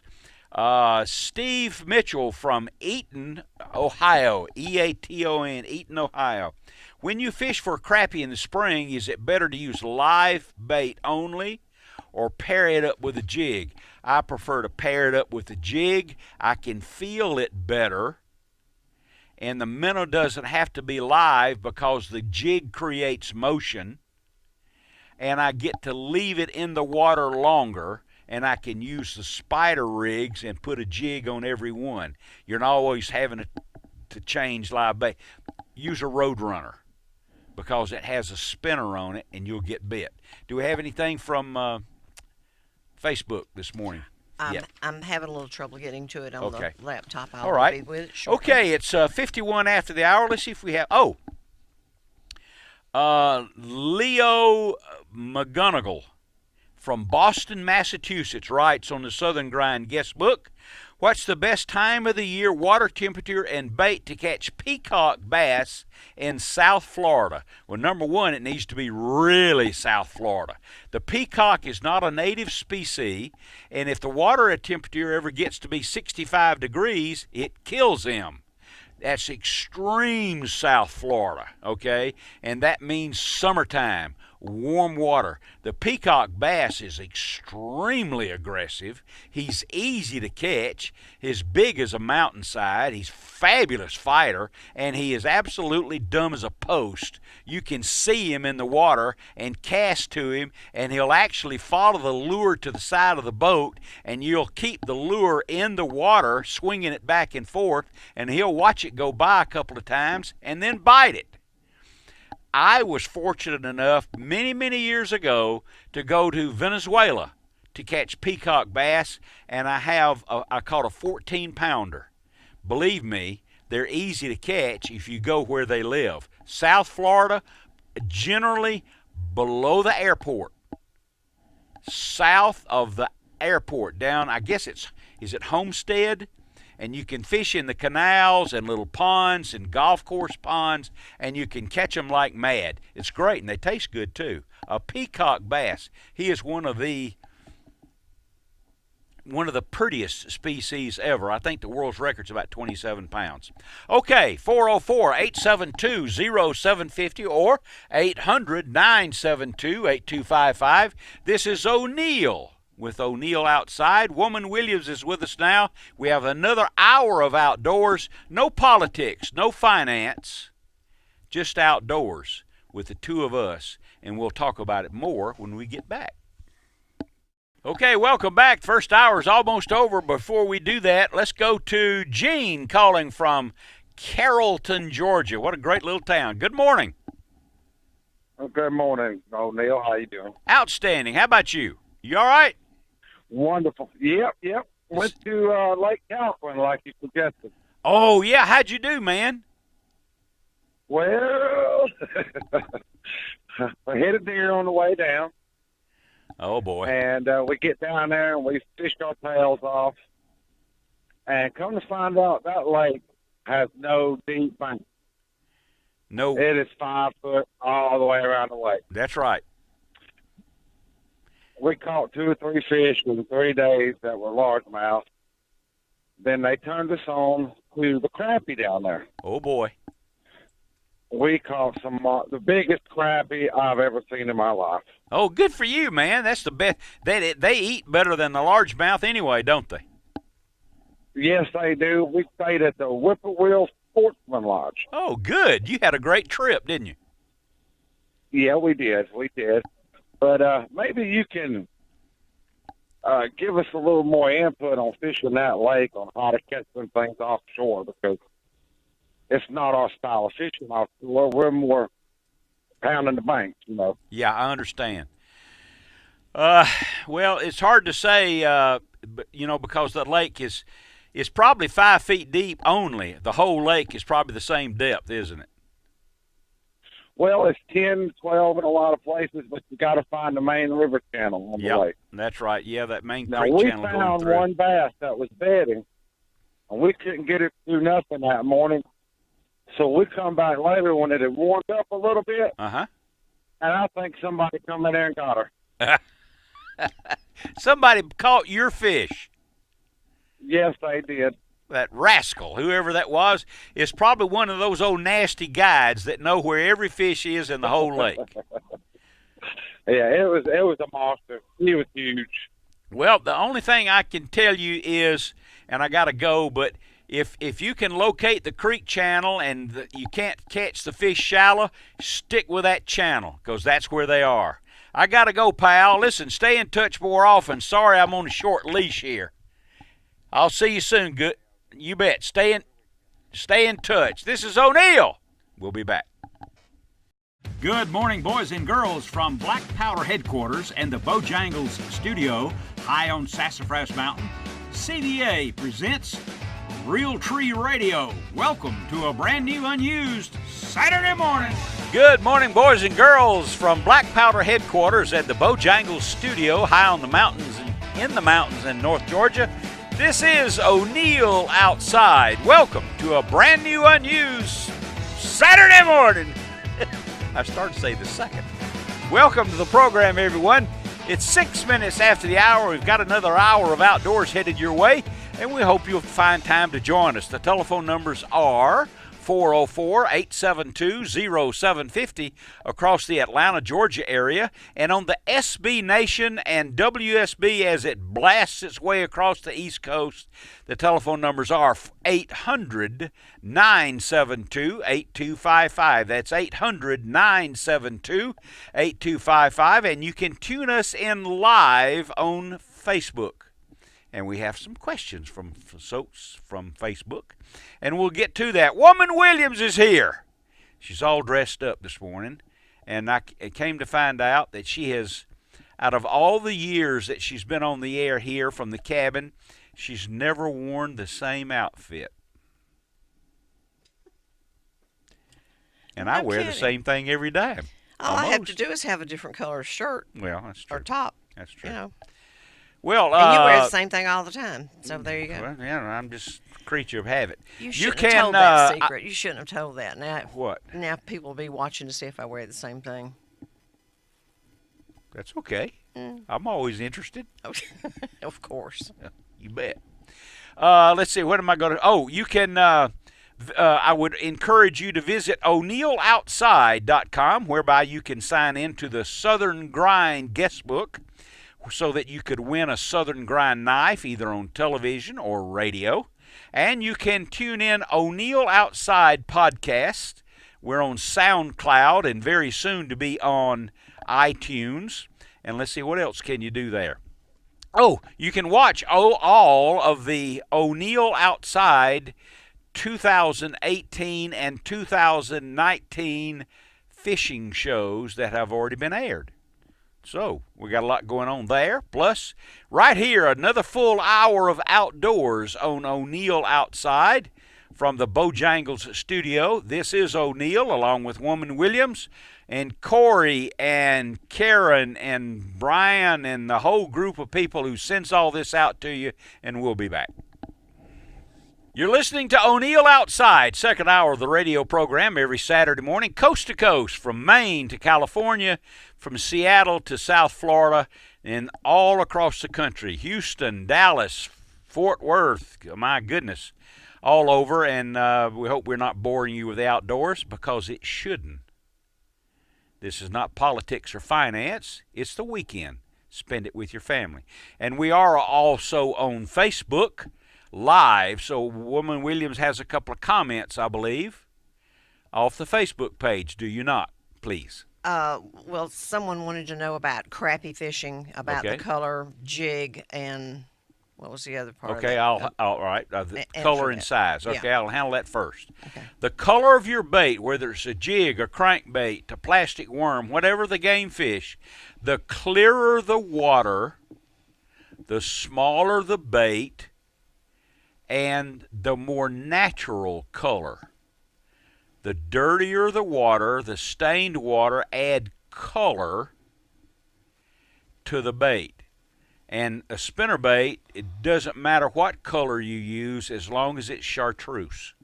Steve Mitchell from Eaton, Ohio, E-A-T-O-N, Eaton, Ohio. When you fish for crappie in the spring, is it better to use live bait only or pair it up with a jig? I prefer to pair it up with a jig. I can feel it better, and the minnow doesn't have to be live because the jig creates motion, and I get to leave it in the water longer, and I can use the spider rigs and put a jig on every one. You're not always having to change live bait. Use a Roadrunner because it has a spinner on it, and you'll get bit. Do we have anything from Facebook this morning? I'm having a little trouble getting to it on the laptop. All right. Be with it shortly. Okay, it's 51 after the hour. Let's see if we have... Leo McGonigal from Boston, Massachusetts writes on the Southern Grind guest book, what's the best time of the year, water temperature, and bait to catch peacock bass in South Florida? Well, number one, it needs to be really South Florida. The peacock is not a native species, and if the water temperature ever gets to be 65 degrees, it kills them. That's extreme South Florida, okay? And that means summertime, warm water. The peacock bass is extremely aggressive. He's easy to catch. He's big as a mountainside. He's a fabulous fighter, and he is absolutely dumb as a post. You can see him in the water and cast to him, and he'll actually follow the lure to the side of the boat, and you'll keep the lure in the water, swinging it back and forth, and he'll watch it go by a couple of times and then bite it. I was fortunate enough many, many years ago to go to Venezuela to catch peacock bass, and I caught a 14-pounder. Believe me, they're easy to catch if you go where they live. South Florida, generally below the airport. South of the airport, down, I guess is it Homestead? And you can fish in the canals and little ponds and golf course ponds, and you can catch them like mad. It's great, and they taste good too. A peacock bass, he is one of the prettiest species ever. I think the world's record's about 27 pounds. Okay, 404-872-0750 or 800-972-8255. This is O'Neill with O'Neill Outside. Woman Williams is with us now. We have another hour of outdoors. No politics, no finance, just outdoors with the two of us, and we'll talk about it more when we get back. Okay, welcome back. First hour is almost over. Before we do that, let's go to Gene calling from Carrollton, Georgia. What a great little town. Good morning. Good morning, O'Neill. How you doing? Outstanding. How about you? You all right? Wonderful. Yep. Went to Lake California like you suggested. Oh, yeah. How'd you do, man? Well, we headed there on the way down. Oh, boy. And we get down there and we fished our tails off. And come to find out, that lake has no deep bank. No. It is 5 foot all the way around the lake. That's right. We caught 2 or 3 fish in 3 days that were largemouth. Then they turned us on to the crappie down there. Oh, boy. we caught the biggest crappie I've ever seen in my life. Oh, good for you, man. That's the best. They eat better than the largemouth anyway, don't they? Yes, they do. We stayed at the Whippoorwill Sportsman Lodge. Oh, good. You had a great trip, didn't you? Yeah, we did. We did. But maybe you can give us a little more input on fishing that lake, on how to catch them things offshore, because it's not our style of fishing offshore. We're more pounding the banks, you know. Yeah, I understand. Well, it's hard to say, because the lake is probably 5 feet deep only. The whole lake is probably the same depth, isn't it? Well, it's 10, 12 in a lot of places, but you got to find the main river channel on the lake. That's right. Yeah, that main now, creek we channel going through. found one bass that was bedding, and we couldn't get it to do nothing that morning. So we come back later when it had warmed up a little bit, and I think somebody come in there and got her. Somebody caught your fish. Yes, they did. That rascal, whoever that was, is probably one of those old nasty guides that know where every fish is in the whole lake. Yeah, it was a monster. He was huge. Well, the only thing I can tell you is, and I got to go, but if you can locate the creek channel and you can't catch the fish shallow, stick with that channel, because that's where they are. I got to go, pal. Listen, stay in touch more often. Sorry I'm on a short leash here. I'll see you soon. Good. You bet. Stay in touch. This is O'Neill. We'll be back. Good morning, boys and girls, from Black Powder headquarters and the Bojangles studio high on Sassafras Mountain. CBA presents Real Tree Radio. Welcome to a brand new, unused Saturday morning. Good morning, boys and girls, from Black Powder headquarters at the Bojangles studio high on the mountains, in the mountains in North Georgia. This is O'Neill Outside. Welcome to a brand new, unused Saturday morning. I started to say the second. Welcome to the program, everyone. It's 6 minutes after the hour. We've got another hour of outdoors headed your way, and we hope you'll find time to join us. The telephone numbers are 404-872-0750 across the Atlanta, Georgia area, and on the SB Nation and WSB as it blasts its way across the East Coast, the telephone numbers are 800-972-8255. That's 800-972-8255, and you can tune us in live on Facebook. And we have some questions from Facebook, and we'll get to that. Woman Williams is here. She's all dressed up this morning, and I came to find out that she has, out of all the years that she's been on the air here from the cabin, she's never worn the same outfit. And I wear the same thing every day. All I have to do is have a different color shirt. Well, that's true. Or top. That's true. You know. Well, and you wear the same thing all the time, so there you go. Well, yeah, I'm just a creature of habit. You shouldn't have told that secret. You shouldn't have told that. Now, what? Now people will be watching to see if I wear the same thing. That's okay. I'm always interested. Of course. You bet. Let's see. What am I going to? Oh, you can. I would encourage you to visit O'NeillOutside.com, whereby you can sign in to the Southern Grind guest book, so that you could win a Southern Grind knife either on television or radio. And you can tune in O'Neill Outside podcast. We're on SoundCloud and very soon to be on iTunes. And let's see, what else can you do there? Oh, you can watch all of the O'Neill Outside 2018 and 2019 fishing shows that have already been aired. So we got a lot going on there. Plus, right here, another full hour of outdoors on O'Neill Outside from the Bojangles studio. This is O'Neill along with Woman Williams and Corey and Karen and Brian and the whole group of people who sends all this out to you, and we'll be back. You're listening to O'Neill Outside, second hour of the radio program every Saturday morning, coast to coast, from Maine to California, from Seattle to South Florida, and all across the country. Houston, Dallas, Fort Worth, my goodness, all over. And we hope we're not boring you with the outdoors, because it shouldn't. This is not politics or finance. It's the weekend. Spend it with your family. And we are also on Facebook Live. So Woman Williams has a couple of comments, I believe, off the Facebook page. Do you not, please? Well, someone wanted to know about crappie fishing, about the color, jig, and what was the other part? Okay, of that? all right. The color and size. Okay, yeah. I'll handle that first. Okay. The color of your bait, whether it's a jig, a crankbait, a plastic worm, whatever the game fish, the clearer the water, the smaller the bait, and the more natural color. The dirtier the water, the stained water, add color to the bait. And a spinnerbait, it doesn't matter what color you use as long as it's chartreuse.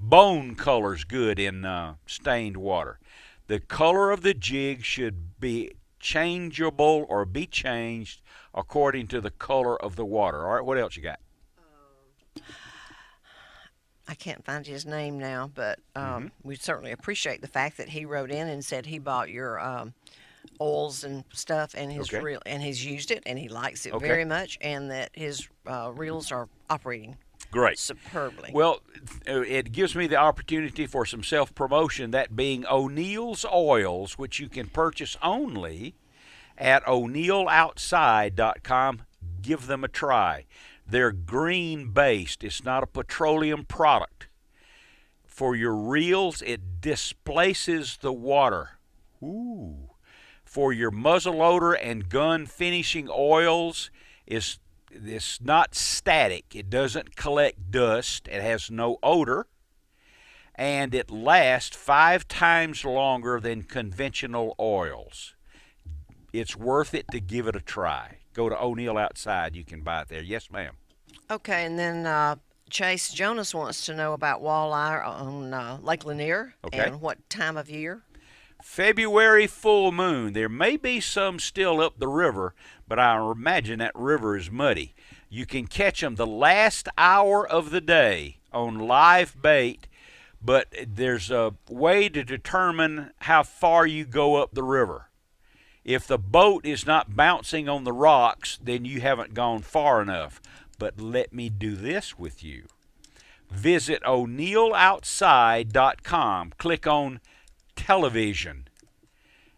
Bone color's good in stained water. The color of the jig should be changeable or be changed according to the color of the water. All right, what else you got? I can't find his name now, but we certainly appreciate the fact that he wrote in and said he bought your oils and stuff, and his and he's used it and he likes it very much, and that his reels are operating superbly. Well, it gives me the opportunity for some self-promotion, that being O'Neill's Oils, which you can purchase only at o'neilloutside.com. Give them a try. They're green-based. It's not a petroleum product. For your reels, it displaces the water. Ooh. For your muzzleloader and gun finishing oils, it's not static. It doesn't collect dust. It has no odor. And it lasts 5 times longer than conventional oils. It's worth it to give it a try. Go to O'Neill Outside. You can buy it there. Yes, ma'am. Okay, and then Chase Jonas wants to know about walleye on Lake Lanier and what time of year. February full moon. There may be some still up the river, but I imagine that river is muddy. You can catch them the last hour of the day on live bait, but there's a way to determine how far you go up the river. If the boat is not bouncing on the rocks, then you haven't gone far enough. But let me do this with you. Visit o'neilloutside.com. Click on television,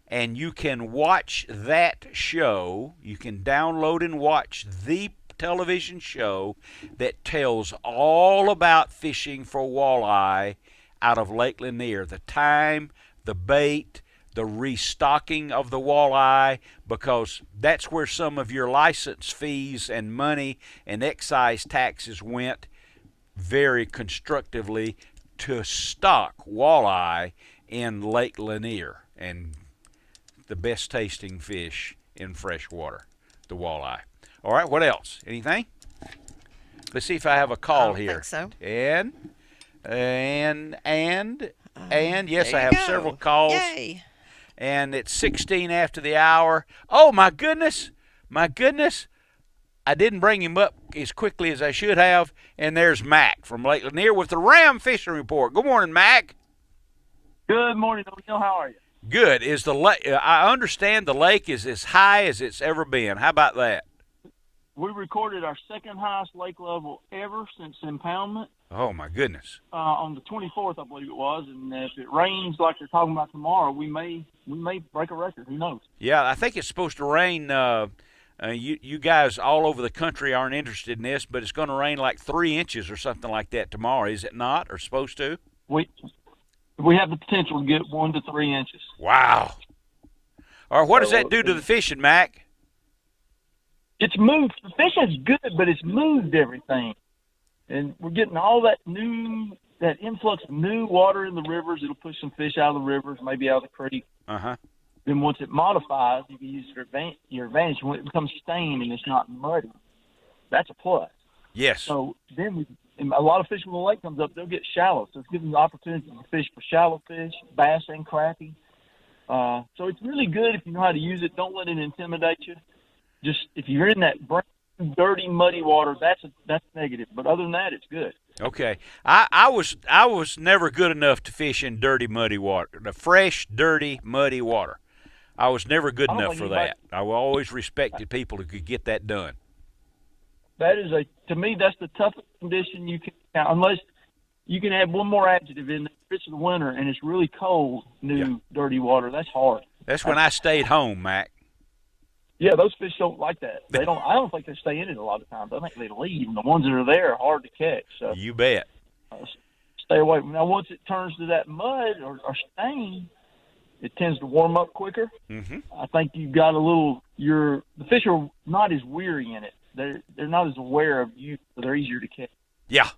and you can watch that show. You can download and watch the television show that tells all about fishing for walleye out of Lake Lanier. The time, the bait, the restocking of the walleye, because that's where some of your license fees and money and excise taxes went very constructively to stock walleye in Lake Lanier, and the best tasting fish in freshwater, the walleye. All right, what else? Anything? Let's see if I have a call here. I think so. And yes, I have several calls. Yay. And it's 16 after the hour. Oh, my goodness. My goodness. I didn't bring him up as quickly as I should have. And there's Mac from Lake Lanier with the Ram Fishing Report. Good morning, Mac. Good morning, O'Neill. How are you? Good. Is the lake? I understand the lake is as high as it's ever been. How about that? We recorded our second highest lake level ever since impoundment. Oh, my goodness. On the 24th, I believe it was. And if it rains like they're talking about tomorrow, we may break a record. Who knows? Yeah, I think it's supposed to rain. You guys all over the country aren't interested in this, but it's going to rain like 3 inches or something like that tomorrow. Is it not, or supposed to? We have the potential to get 1 to 3 inches. Wow. All right, what does that do to the fishing, Mac? It's moved. The fishing's good, but it's moved everything. And we're getting all that influx of new water in the rivers. It'll push some fish out of the rivers, maybe out of the creek. Uh-huh. Then once it modifies, you can use your advantage. When it becomes stained and it's not muddy, that's a plus. Yes. So then a lot of fish when the lake comes up, they'll get shallow. So it's giving the opportunity to fish for shallow fish, bass and crappie. So it's really good if you know how to use it. Don't let it intimidate you. Just if you're in that dirty, muddy water, that's negative. But other than that, it's good. Okay. I was never good enough to fish in dirty, muddy water. The fresh, dirty, muddy water. I was never good enough for that. I always respected people who could get that done. That is to me, that's the toughest condition you can count, unless you can add one more adjective in there. If it's the winter and it's really cold, dirty water, that's hard. That's when I stayed home, Mac. Yeah, those fish don't like that. They don't. I don't think they stay in it a lot of times. I think they leave, and the ones that are there are hard to catch. So you bet. Stay away. Now, once it turns to that mud or stain, it tends to warm up quicker. Mm-hmm. I think you've got a little. The fish are not as weary in it. They're not as aware of you, so they're easier to catch. Yeah,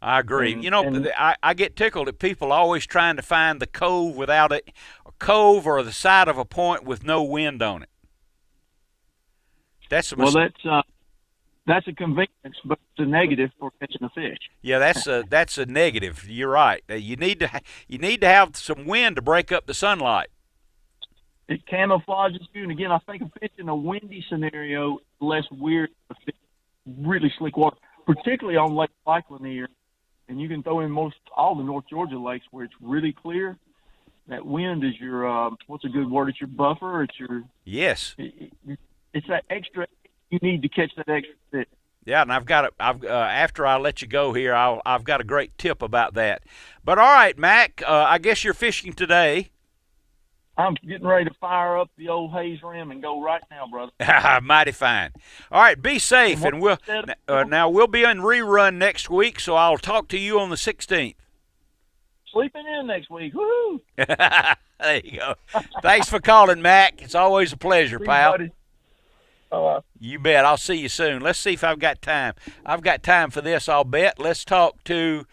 I agree. I get tickled at people always trying to find the cove without it, a cove or the side of a point with no wind on it. That's a mistake. That's a convenience, but it's a negative for catching a fish. Yeah, that's a negative. You're right. You need to have some wind to break up the sunlight. It camouflages you, and again, I think a fish in a windy scenario is less weird than a fish in really slick water, particularly on Lake Lanier. And you can throw in all the North Georgia lakes where it's really clear. That wind is your what's a good word? It's your buffer. It's your It's that extra you need to catch that extra fish. Yeah, and after I let you go here, I've got a great tip about that. But all right, Mac, I guess you're fishing today. I'm getting ready to fire up the old Hayes Rim and go right now, brother. Mighty fine. All right, be safe, and we'll be in rerun next week, so I'll talk to you on the 16th. Sleeping in next week. Woo! There you go. Thanks for calling, Mac. It's always a pleasure, pal. Buddy. You bet. I'll see you soon. Let's see if I've got time. I've got time for this, I'll bet. Let's talk to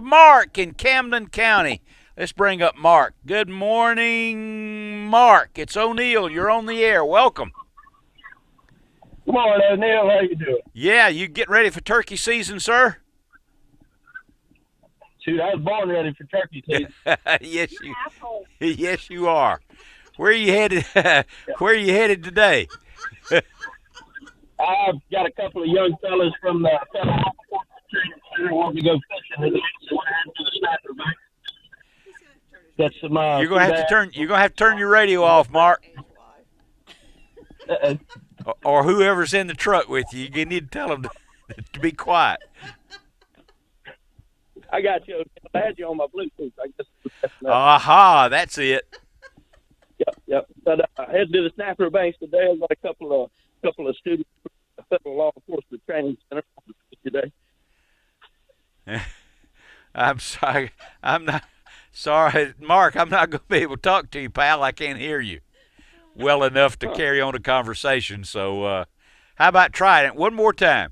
Mark in Camden County. Let's bring up Mark. Good morning, Mark. It's O'Neill. You're on the air. Welcome. Good morning, O'Neill. How you doing? Yeah, you getting ready for turkey season, sir? Shoot, I was born ready for turkey season. Yes, you are. Where are you headed? Where are you headed today? I've got a couple of young fellas from the center wanting to go fishing today, so I had to the Snapper Bank. That's you're gonna have to turn your radio off, Mark. Or whoever's in the truck with you. You need to tell them to be quiet. I got you. I had you on my Bluetooth. I guess. Aha, that's it. Yep. But I headed to the Snapper Banks today. I've got a couple of students from the Federal Law Enforcement Training Center today. I'm sorry. I'm not sorry, Mark. I'm not going to be able to talk to you, pal. I can't hear you well enough to carry on a conversation. So, how about trying it one more time?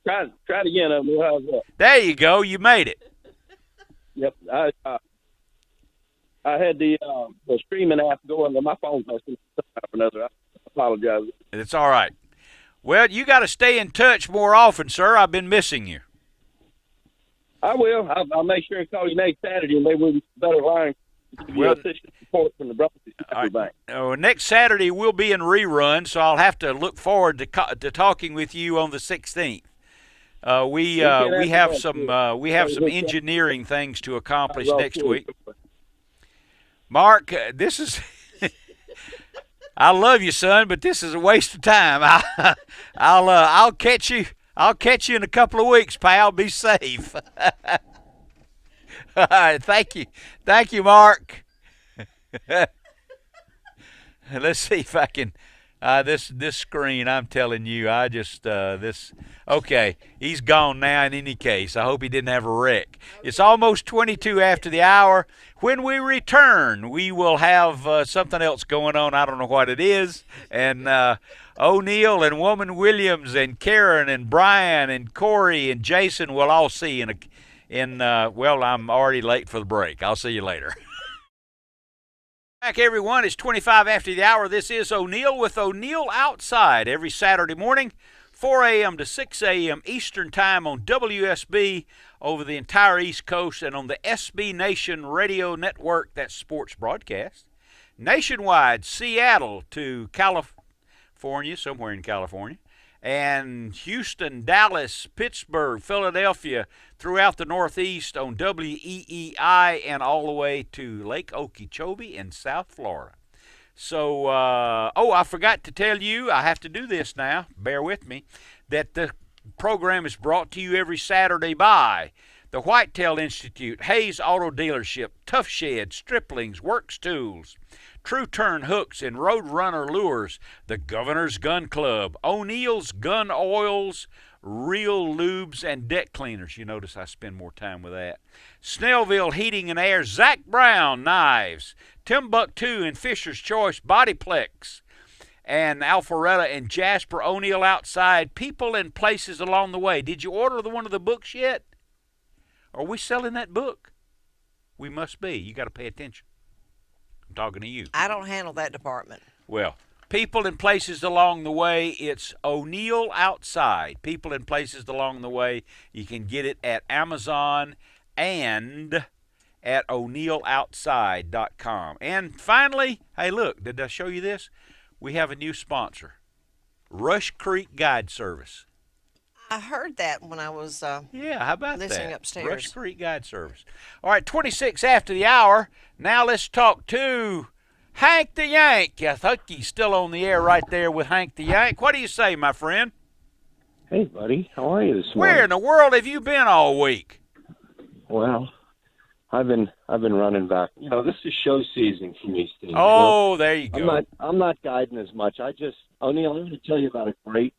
Try it again. How's that? There you go. You made it. Yep. I had the streaming app going, and my phone's messing up or another. I apologize. It's all right. Well, you got to stay in touch more often, sir. I've been missing you. I will. I'll make sure and call you next Saturday, and maybe we'll be better line. Well, official support from the Brothers Bank. Next Saturday we'll be we I'll have to look forward to talking with you on the 16th. We have some engineering things to accomplish next week. Mark, this is I love you, son, but this is a waste of time. I'll catch you. I'll catch you in a couple of weeks, pal. Be safe. All right, thank you, Mark. Let's see if I can. This screen, I'm telling you, I just okay. He's gone now. In any case, I hope he didn't have a wreck. It's almost 22 after the hour. When we return, we will have something else going on. I don't know what it is. And O'Neill and Woman Williams and Karen and Brian and Corey and Jason will all see well, I'm already late for the break. I'll see you later. Back, everyone. It's 25 after the hour. This is O'Neill with O'Neill Outside every Saturday morning, 4 a.m. to 6 a.m. Eastern Time on WSB over the entire East Coast and on the SB Nation Radio Network, that's sports broadcast. nationwide, Seattle to California, somewhere in California, and Houston, Dallas, Pittsburgh, Philadelphia, throughout the Northeast on WEEI, and all the way to Lake Okeechobee in South Florida. So, I forgot to tell you, I have to do this now, bear with me, that the program is brought to you every Saturday by the Whitetail Institute, Hayes Auto Dealership, Tough Shed, Striplings, Works Tools, True Turn Hooks and Roadrunner Lures, the Governor's Gun Club, O'Neill's Gun Oils, Real Lubes and Deck Cleaners. You notice I spend more time with that. Snellville Heating and Air, Zach Brown Knives, Timbuktu and Fisher's Choice Bodyplex, and Alpharetta and Jasper O'Neill Outside, People and Places Along the Way. Did you order one of the books yet? Are we selling that book? We must be. You got to pay attention. I'm talking to you. I don't handle that department. Well, People and Places Along the Way, it's O'Neill Outside. People and Places Along the Way. You can get it at Amazon and at o'neilloutside.com. And finally, hey, look, did I show you this? We have a new sponsor, Rush Creek Guide Service. I heard that when I was how about listening that? upstairs. Rush Creek Guide Service. All right, 26 after the hour. Now let's talk to Hank the Yank. I think he's still on the air right there with Hank the Yank. What do you say, my friend? Hey, buddy. How are you this morning? Where in the world have you been all week? Well, I've been running back. You know, this is show season for me, Steve. Oh, there you go. I'm not guiding as much. O'Neill, I'm going to tell you about a great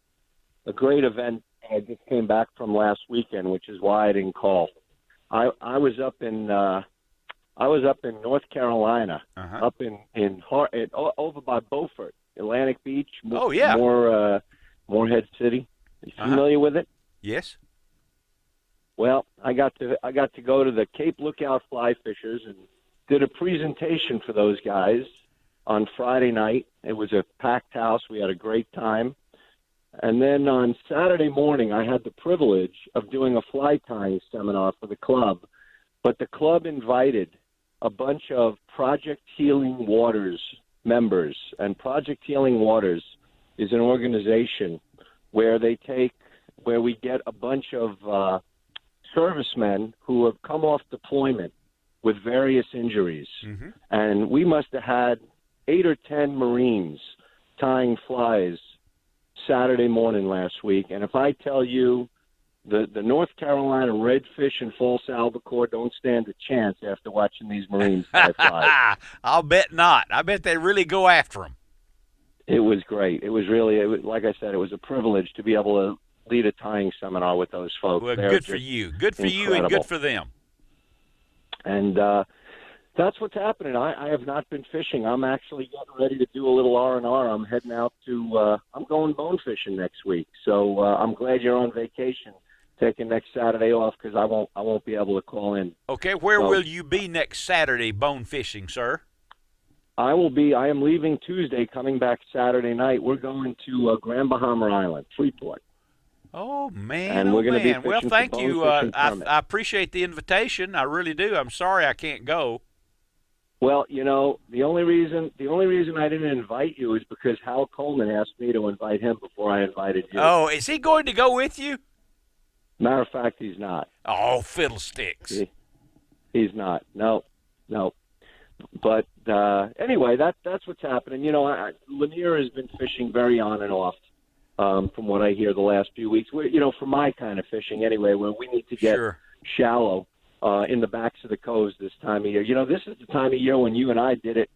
event I just came back from last weekend, which is why I didn't call. I was up in North Carolina, up in over by Beaufort, Atlantic Beach. Morehead City. You familiar with it? Yes. Well, I got to go to the Cape Lookout Fly Fishers and did a presentation for those guys on Friday night. It was a packed house. We had a great time. And then on Saturday morning, I had the privilege of doing a fly tying seminar for the club. But the club invited a bunch of Project Healing Waters members. And Project Healing Waters is an organization where we get a bunch of servicemen who have come off deployment with various injuries. Mm-hmm. And we must have had 8 or 10 Marines tying flies Saturday morning last week. And if I tell you the North Carolina redfish and false albacore don't stand a chance after watching these Marines tie flies. I'll bet not. I bet they really go after them. It was great. It was like I said, it was a privilege to be able to lead a tying seminar with those folks. Well, good for you. Good for you and good for them. And that's what's happening. I have not been fishing. I'm actually getting ready to do a little R&R. I'm heading out to I'm going bone fishing next week. So I'm glad you're on vacation, taking next Saturday off, because I won't be able to call in. Okay, where will you be next Saturday bone fishing, sir? I am leaving Tuesday, coming back Saturday night. We're going to Grand Bahama Island, Freeport. Oh, man. And we're going to be well, fishing thank for you. bone fishing I appreciate the invitation. I really do. I'm sorry I can't go. Well, you know, the only reason I didn't invite you is because Hal Coleman asked me to invite him before I invited you. Oh, is he going to go with you? Matter of fact, he's not. Oh, fiddlesticks. He's not. No. But anyway, that's what's happening. You know, Lanier has been fishing very on and off, from what I hear the last few weeks. For my kind of fishing anyway, where we need to get shallow in the backs of the coves this time of year. You know, this is the time of year when you and I did it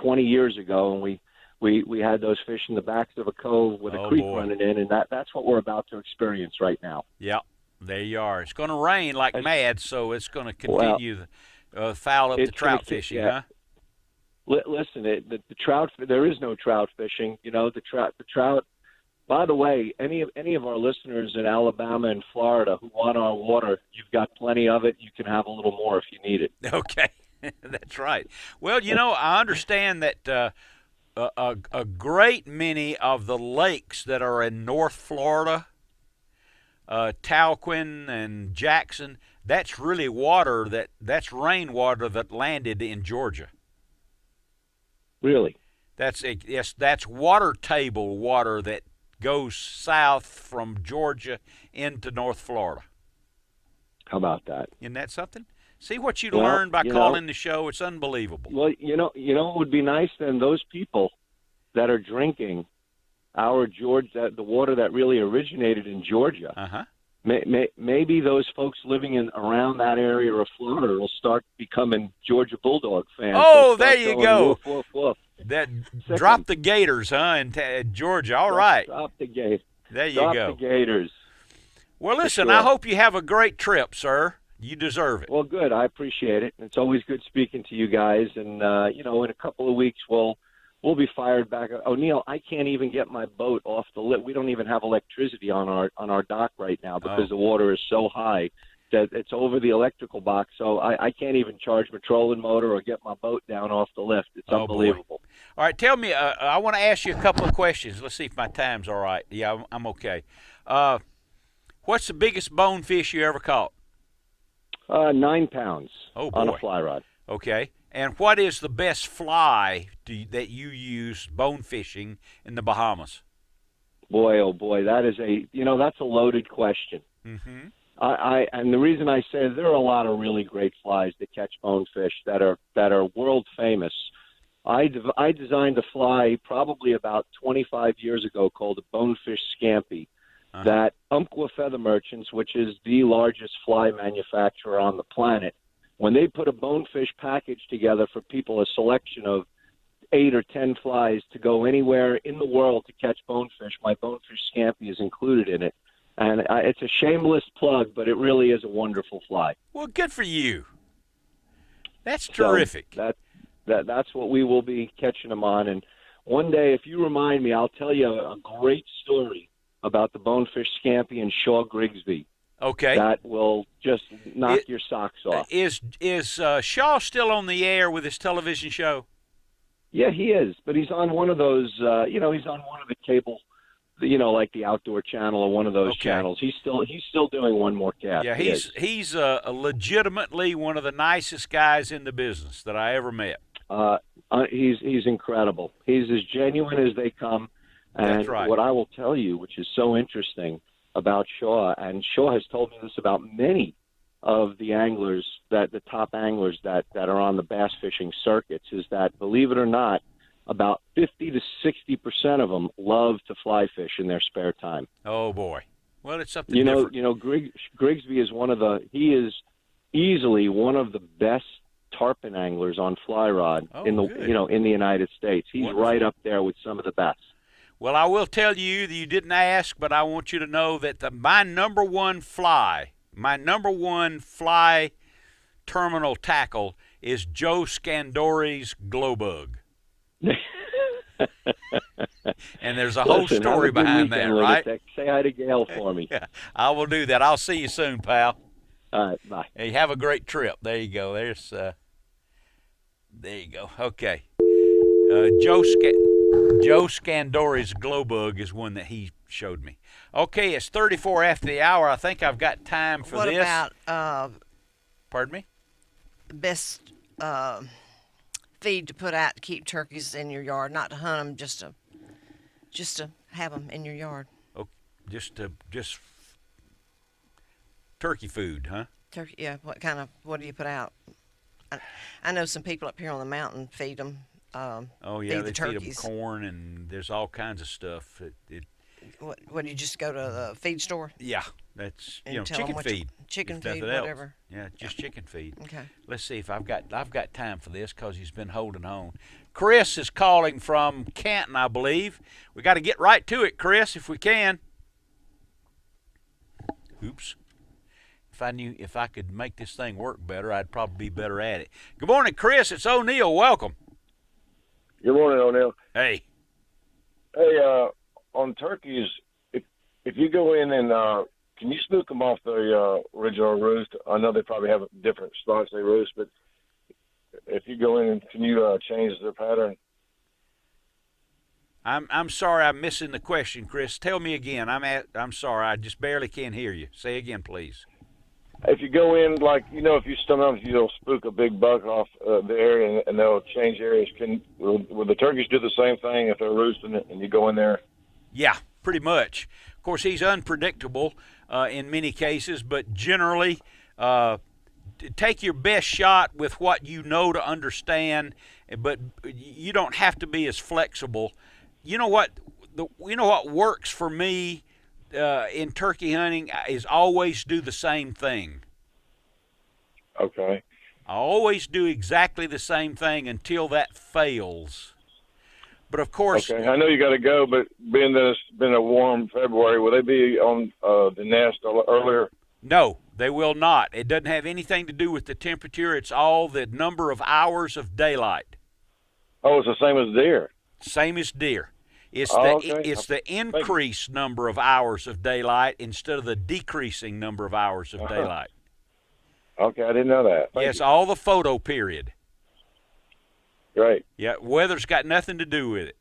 20 years ago, and we had those fish in the backs of a cove with a creek running in, and that's what we're about to experience right now. Yeah, there you are. It's going to rain like mad, so it's going to continue foul up the trout fishing, huh? Listen, the trout. There is no trout fishing. You know, the trout. By the way, any of our listeners in Alabama and Florida who want our water, you've got plenty of it. You can have a little more if you need it. Okay, that's right. Well, you know, I understand that a great many of the lakes that are in North Florida, Talquin and Jackson, that's really that's rainwater that landed in Georgia. Really? That's water table water that goes south from Georgia into North Florida. How about that? Isn't that something? See what you learn by calling the show. It's unbelievable. Well, it would be nice then, those people that are drinking the water that really originated in Georgia. Uh-huh. Maybe those folks living around that area of Florida will start becoming Georgia Bulldog fans. Oh, there you go. Woof, woof, woof. Drop the Gators, in Georgia. All right. Drop the Gators. There you go. Drop the Gators. Well, listen, sure. I hope you have a great trip, sir. You deserve it. Well, good. I appreciate it. It's always good speaking to you guys. And, in a couple of weeks, we'll be fired back. O'Neill, I can't even get my boat off the lift. We don't even have electricity on our dock right now because the water is so high that it's over the electrical box. So I can't even charge my trolling motor or get my boat down off the lift. It's unbelievable. Boy. All right, tell me, I want to ask you a couple of questions. Let's see if my time's all right. Yeah, I'm okay. What's the biggest bonefish you ever caught? 9 pounds on a fly rod. Okay. And what is the best fly that you use bone fishing in the Bahamas? Boy, oh boy, that's a loaded question. Mm-hmm. And the reason I say there are a lot of really great flies that catch bonefish that are world famous. I designed a fly probably about 25 years ago called a bonefish scampi. Uh-huh. That Umpqua Feather Merchants, which is the largest fly manufacturer on the planet, when they put a bonefish package together for people, a selection of 8 or 10 flies to go anywhere in the world to catch bonefish, my bonefish scampi is included in it. And it's a shameless plug, but it really is a wonderful fly. Well, good for you. That's terrific. So that's what we will be catching them on. And one day, if you remind me, I'll tell you a great story about the bonefish scampi and Shaw Grigsby. Okay. That will just knock your socks off. Is Shaw still on the air with his television show? Yeah, he is. But he's on one of those, he's on one of the cable, like the Outdoor Channel or one of those channels. He's still doing one more cast. Yeah, he's legitimately one of the nicest guys in the business that I ever met. He's incredible. He's as genuine as they come. And that's right. What I will tell you, which is so interesting about Shaw, and Shaw has told me this about many of the anglers, the top anglers that are on the bass fishing circuits, is that, believe it or not, about 50 to 60% of them love to fly fish in their spare time. Oh boy! Well, it's something different. Grigsby is he is easily one of the best tarpon anglers on fly rod in the United States. He's wonderful. Right up there with some of the best. Well, I will tell you that you didn't ask, but I want you to know that my number one fly terminal tackle is Joe Scandori's glow bug. And there's a whole story behind that, right? Say hi to Gail for me. Yeah, I will do that. I'll see you soon, pal. All right, bye. Hey, have a great trip. There you go. There you go. Okay. Joe Scandori's glow bug is one that he showed me. Okay, it's 34 after the hour. I think I've got time for this. What about pardon me? Best feed to put out to keep turkeys in your yard, not to hunt them, just to have them in your yard. Oh, just turkey food, huh? Turkey, yeah. What do you put out? I know some people up here on the mountain feed them. They feed them corn, and there's all kinds of stuff. What do you just go to the feed store? Yeah, that's chicken feed. Chicken feed, whatever. Yeah, just chicken feed. Okay. Let's see if I've got time for this because he's been holding on. Chris is calling from Canton, I believe. We got to get right to it, Chris, if we can. Oops. If I could make this thing work better, I'd probably be better at it. Good morning, Chris. It's O'Neill. Welcome. Good morning, O'Neill. Hey. Hey, on turkeys, if you go in and can you spook them off the original roost? I know they probably have different spots they roost, but if you go in and can you change their pattern? I'm sorry, I'm missing the question, Chris. Tell me again. I'm sorry, I just barely can't hear you. Say again, please. if you go in, like, if you sometimes you'll spook a big buck off the area and they'll change areas, will the turkeys do the same thing if they're roosting it and you go in there? Yeah, pretty much. Of course, he's unpredictable in many cases, but generally take your best shot with what you know to understand, but you don't have to be as flexible. You know what works for me in turkey hunting is always do the same thing. Okay. I always do exactly the same thing until that fails. But of course, okay. I know you got to go, but being that it's been a warm February, will they be on the nest earlier? No, they will not. It doesn't have anything to do with the temperature. It's all the number of hours of daylight. Oh, it's the same as deer. Same as deer. It's okay. it's the increased number of hours of daylight instead of the decreasing number of hours of daylight. Okay, I didn't know that. Yes, all the photo period. Great. Yeah, weather's got nothing to do with it.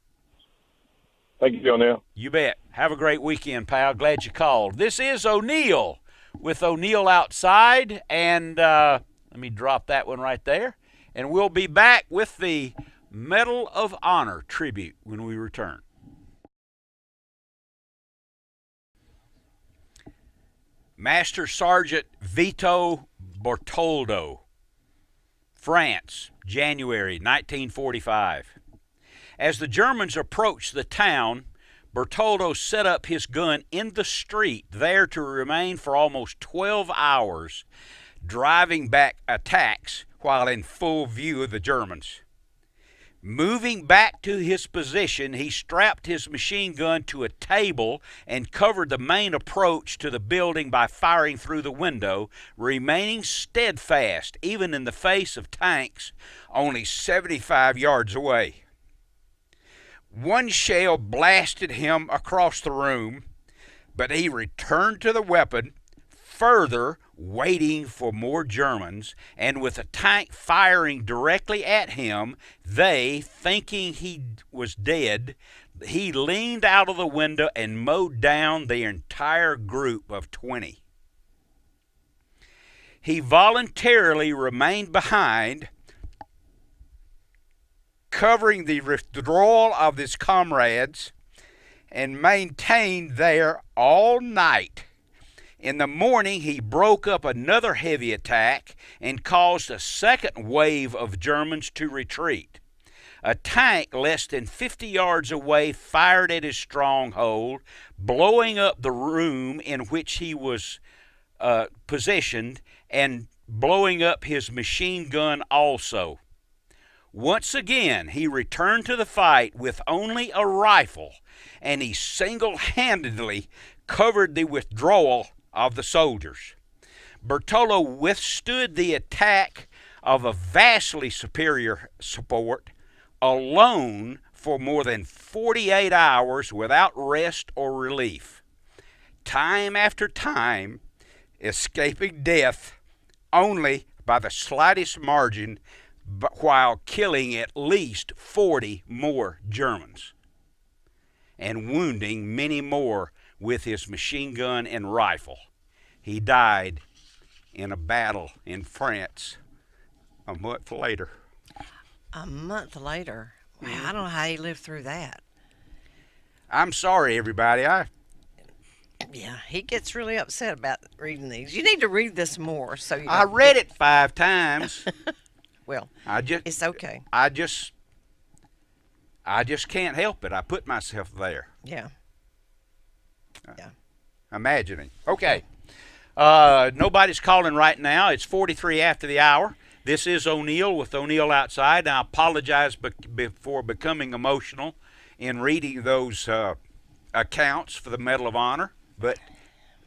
Thank you, O'Neill. You bet. Have a great weekend, pal. Glad you called. This is O'Neill with O'Neill Outside, and let me drop that one right there. And we'll be back with the Medal of Honor tribute when we return. Master Sergeant Vito Bertoldo, France, January 1945. As the Germans approached the town, Bertoldo set up his gun in the street, there to remain for almost 12 hours, driving back attacks while in full view of the Germans. Moving back to his position, he strapped his machine gun to a table and covered the main approach to the building by firing through the window, remaining steadfast even in the face of tanks only 75 yards away. One shell blasted him across the room, but he returned to the weapon, further waiting for more Germans, and with a tank firing directly at him, they, thinking he was dead, he leaned out of the window and mowed down the entire group of 20. He voluntarily remained behind, covering the withdrawal of his comrades, and maintained there all night. In the morning, he broke up another heavy attack and caused a second wave of Germans to retreat. A tank less than 50 yards away fired at his stronghold, blowing up the room in which he was positioned and blowing up his machine gun also. Once again, he returned to the fight with only a rifle, and he single-handedly covered the withdrawal of the soldiers. Bertoldo withstood the attack of a vastly superior support alone for more than 48 hours without rest or relief, time after time escaping death only by the slightest margin, but while killing at least 40 more Germans and wounding many more with his machine gun and rifle. He died in a battle in France a month later. A month later? Wow, I don't know how he lived through that. I'm sorry, everybody. Yeah, he gets really upset about reading these. You need to read this more. I read it 5 times. Well, it's okay. I just can't help it. I put myself there. Yeah. Yeah. Imagining. Okay. Nobody's calling right now. It's 43 after the hour. This is O'Neill with O'Neill Outside. I apologize for becoming emotional in reading those accounts for the Medal of Honor, but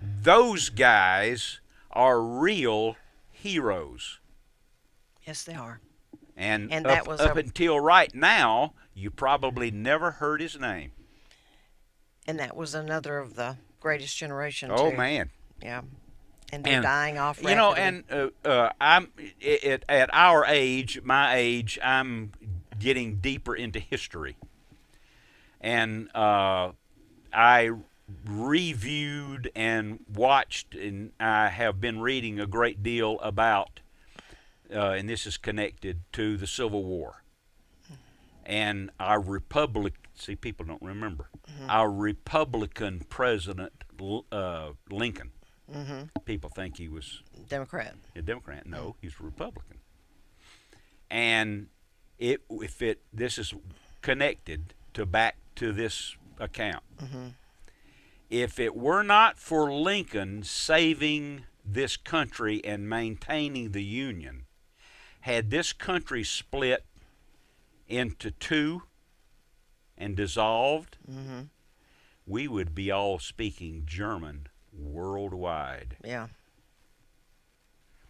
those guys are real heroes. Yes, they are. And that was up until right now, you probably never heard his name. And that was another of the greatest generation, Oh, too. man. Yeah. And they're dying off rapidly. You know, and I'm at our age, my age, I'm getting deeper into history. And I reviewed and watched, and I have been reading a great deal about, and this is connected to the Civil War. And our see, people don't remember. Our Republican president, Lincoln. People think he was Democrat. A Democrat. No, he's a Republican. And this is connected back to this account. If it were not for Lincoln saving this country and maintaining the Union, had this country split into two and dissolved, we would be all speaking German worldwide. Yeah.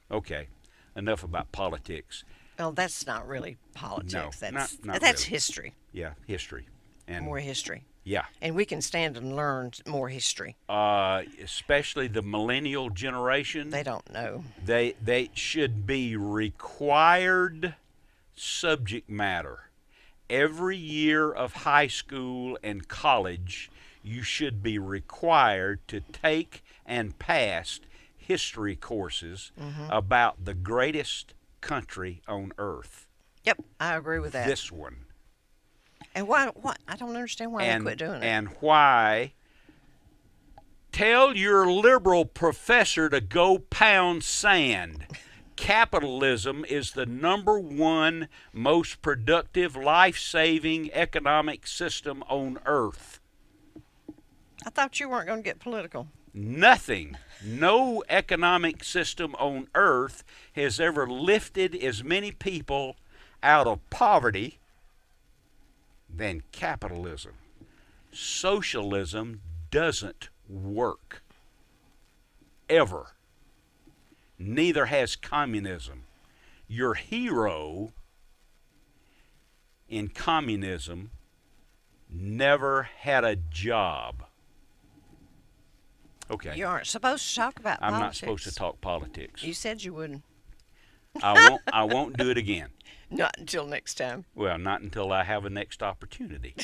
Okay, enough about politics. Well, that's not really politics. No, that's not that's really. History. Yeah, history. And more history. Yeah. And we can stand and learn more history. Especially the millennial generation. They don't know. They should be required subject matter. Every year of high school and college, you should be required to take and pass history courses about the greatest country on earth. Yep, I agree with that. This one. And why? I don't understand why they quit doing it. And why? Tell your liberal professor to go pound sand. Capitalism is the #1 most productive, life-saving economic system on earth. I thought you weren't going to get political. Nothing, no economic system on earth has ever lifted as many people out of poverty than capitalism. Socialism doesn't work. Ever. Neither has communism. Your hero in communism never had a job. Okay. You aren't supposed to talk about politics. I'm not supposed to talk politics. You said you wouldn't. I won't do it again. Not until next time. Well, not until I have a next opportunity.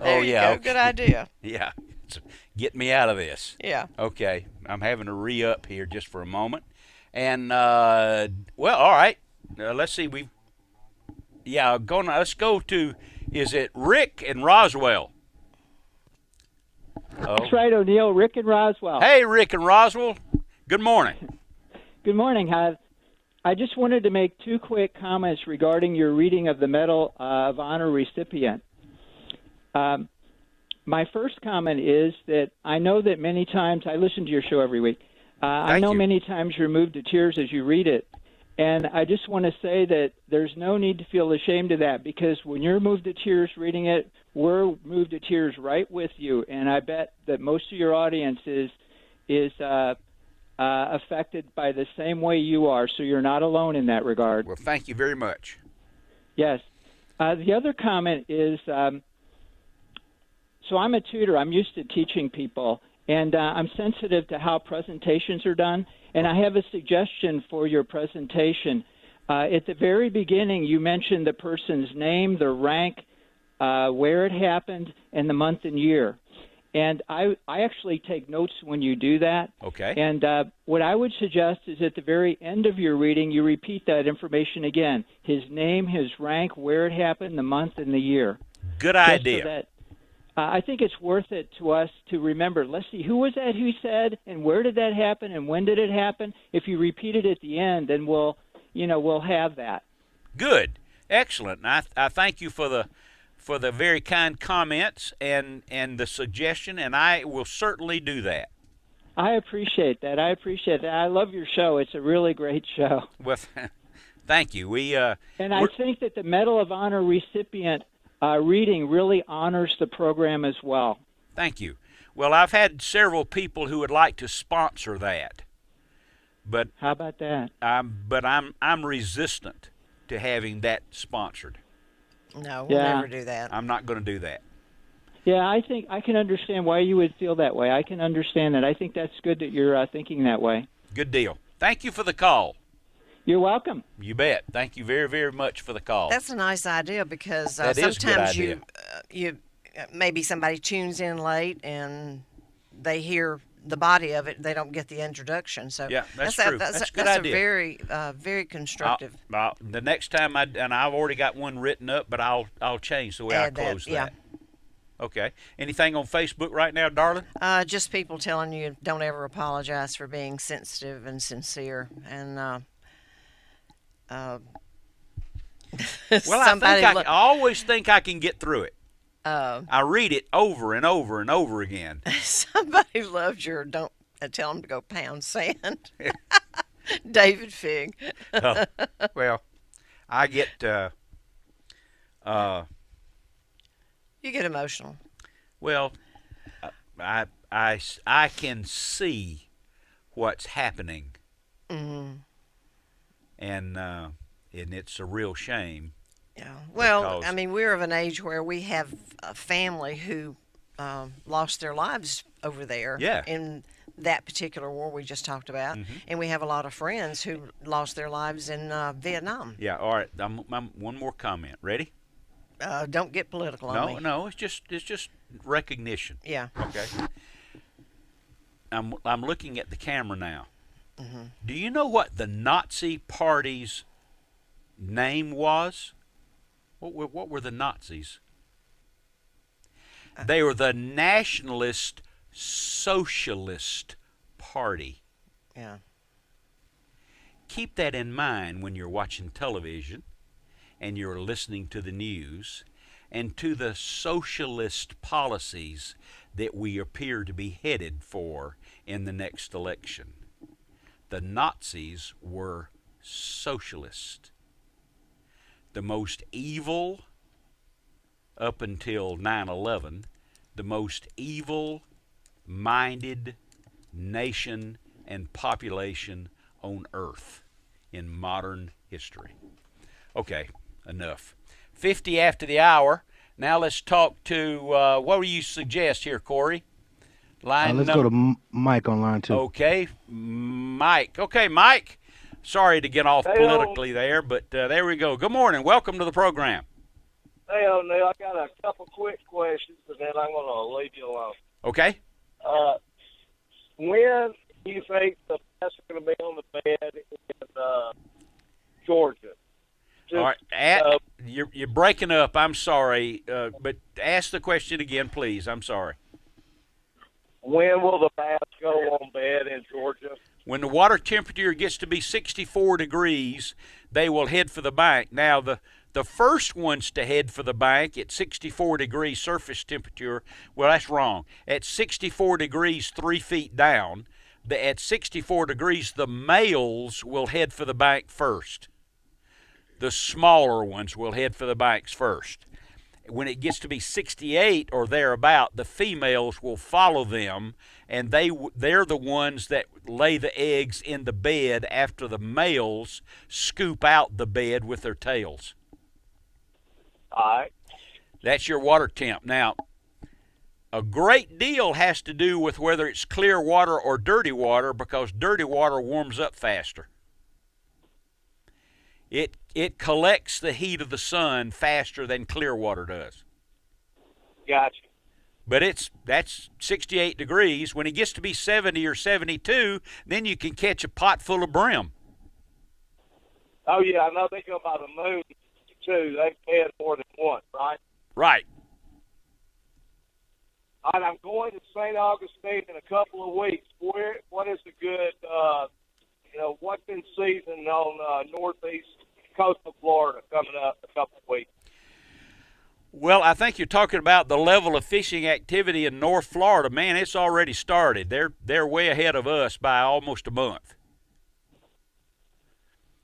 There you go. Good idea. Yeah. So get me out of this. Yeah. Okay. I'm having to re-up here just for a moment. And, well, all right. Let's see. Let's go to, is it Rick and Roswell? That's right, O'Neill. Rick and Roswell. Hey, Rick and Roswell. Good morning. Good morning. I just wanted to make 2 quick comments regarding your reading of the Medal of Honor recipient. My first comment is that I know that many times, I listen to your show every week. I know many times you're moved to tears as you read it. And I just want to say that there's no need to feel ashamed of that, because when you're moved to tears reading it, we're moved to tears right with you. And I bet that most of your audience is affected by the same way you are, so you're not alone in that regard. Well, thank you very much. Yes. The other comment is, so I'm a tutor. I'm used to teaching people, and I'm sensitive to how presentations are done, and I have a suggestion for your presentation. At the very beginning, you mentioned the person's name, their rank, where it happened, and the month and year. And I actually take notes when you do that. Okay. And what I would suggest is at the very end of your reading, you repeat that information again. His name, his rank, where it happened, the month, and the year. Good idea. So that, I think it's worth it to us to remember, let's see, who was that who said, and where did that happen, and when did it happen? If you repeat it at the end, then we'll have that. Good. Excellent. And I thank you for the very kind comments and the suggestion, and I will certainly do that. I appreciate that. I love your show. It's a really great show. Well, thank you. And I think that the Medal of Honor recipient reading really honors the program as well. Thank you. Well, I've had several people who would like to sponsor that, but how about that? I'm resistant to having that sponsored. No, we'll never do that. I'm not going to do that. Yeah, I think I can understand why you would feel that way. I can understand that. I think that's good that you're thinking that way. Good deal. Thank you for the call. You're welcome. You bet. Thank you very, very much for the call. That's a nice idea, because that is a good sometimes idea. you maybe somebody tunes in late and they hear the body of it, they don't get the introduction. So yeah, that's true. That's a good idea. A very constructive. The next time I've already got one written up, but I'll change the way I close that. Yeah. Okay. Anything on Facebook right now, darling? Just people telling you don't ever apologize for being sensitive and sincere. And well, I always think I can get through it. I read it over and over and over again. Somebody loves your don't tell them to go pound sand. David Fig. Well, I get you get emotional. Well, I can see what's happening, and it's a real shame. Yeah. Well, I mean, we're of an age where we have a family who lost their lives over there. Yeah. In that particular war we just talked about, and we have a lot of friends who lost their lives in Vietnam. Yeah. All right. One more comment. Ready? Don't get political on me. No. It's just recognition. Yeah. Okay. I'm looking at the camera now. Do you know what the Nazi Party's name was? What were the Nazis? They were the Nationalist Socialist Party. Yeah. Keep that in mind when you're watching television and you're listening to the news and to the socialist policies that we appear to be headed for in the next election. The Nazis were socialist. The most evil, up until 9/11, the most evil-minded nation and population on Earth in modern history. Okay, enough. 50 after the hour. Now let's talk to, what do you suggest here, Corey? Let's go to Mike on line 2. Okay, Mike. Okay, Mike. Sorry to get off politically there, but there we go. Good morning. Welcome to the program. Hey, O'Neill, I got a couple quick questions, and then I'm going to leave you alone. Okay. When do you think the bass are going to be on the bed in Georgia? All right. You're breaking up. I'm sorry, but ask the question again, please. I'm sorry. When will the bass go on bed in Georgia? When the water temperature gets to be 64 degrees, they will head for the bank. Now, the first ones to head for the bank at 64 degrees surface temperature, well, that's wrong. At 64 degrees 3 feet down, at 64 degrees, the males will head for the bank first. The smaller ones will head for the banks first. When it gets to be 68 or thereabout, the females will follow them, and they're the ones that lay the eggs in the bed after the males scoop out the bed with their tails. All right. That's your water temp. Now, a great deal has to do with whether it's clear water or dirty water, because dirty water warms up faster. It collects the heat of the sun faster than clear water does. Gotcha. But that's 68 degrees. When it gets to be 70 or 72, then you can catch a pot full of brim. Oh, yeah, I know they go by the moon, too. They fed more than one, right? Right. All right, I'm going to St. Augustine in a couple of weeks. What is a good, what's in season on northeast coast of Florida coming up in a couple of weeks? Well, I think you're talking about the level of fishing activity in North Florida. Man, it's already started. They're way ahead of us by almost a month.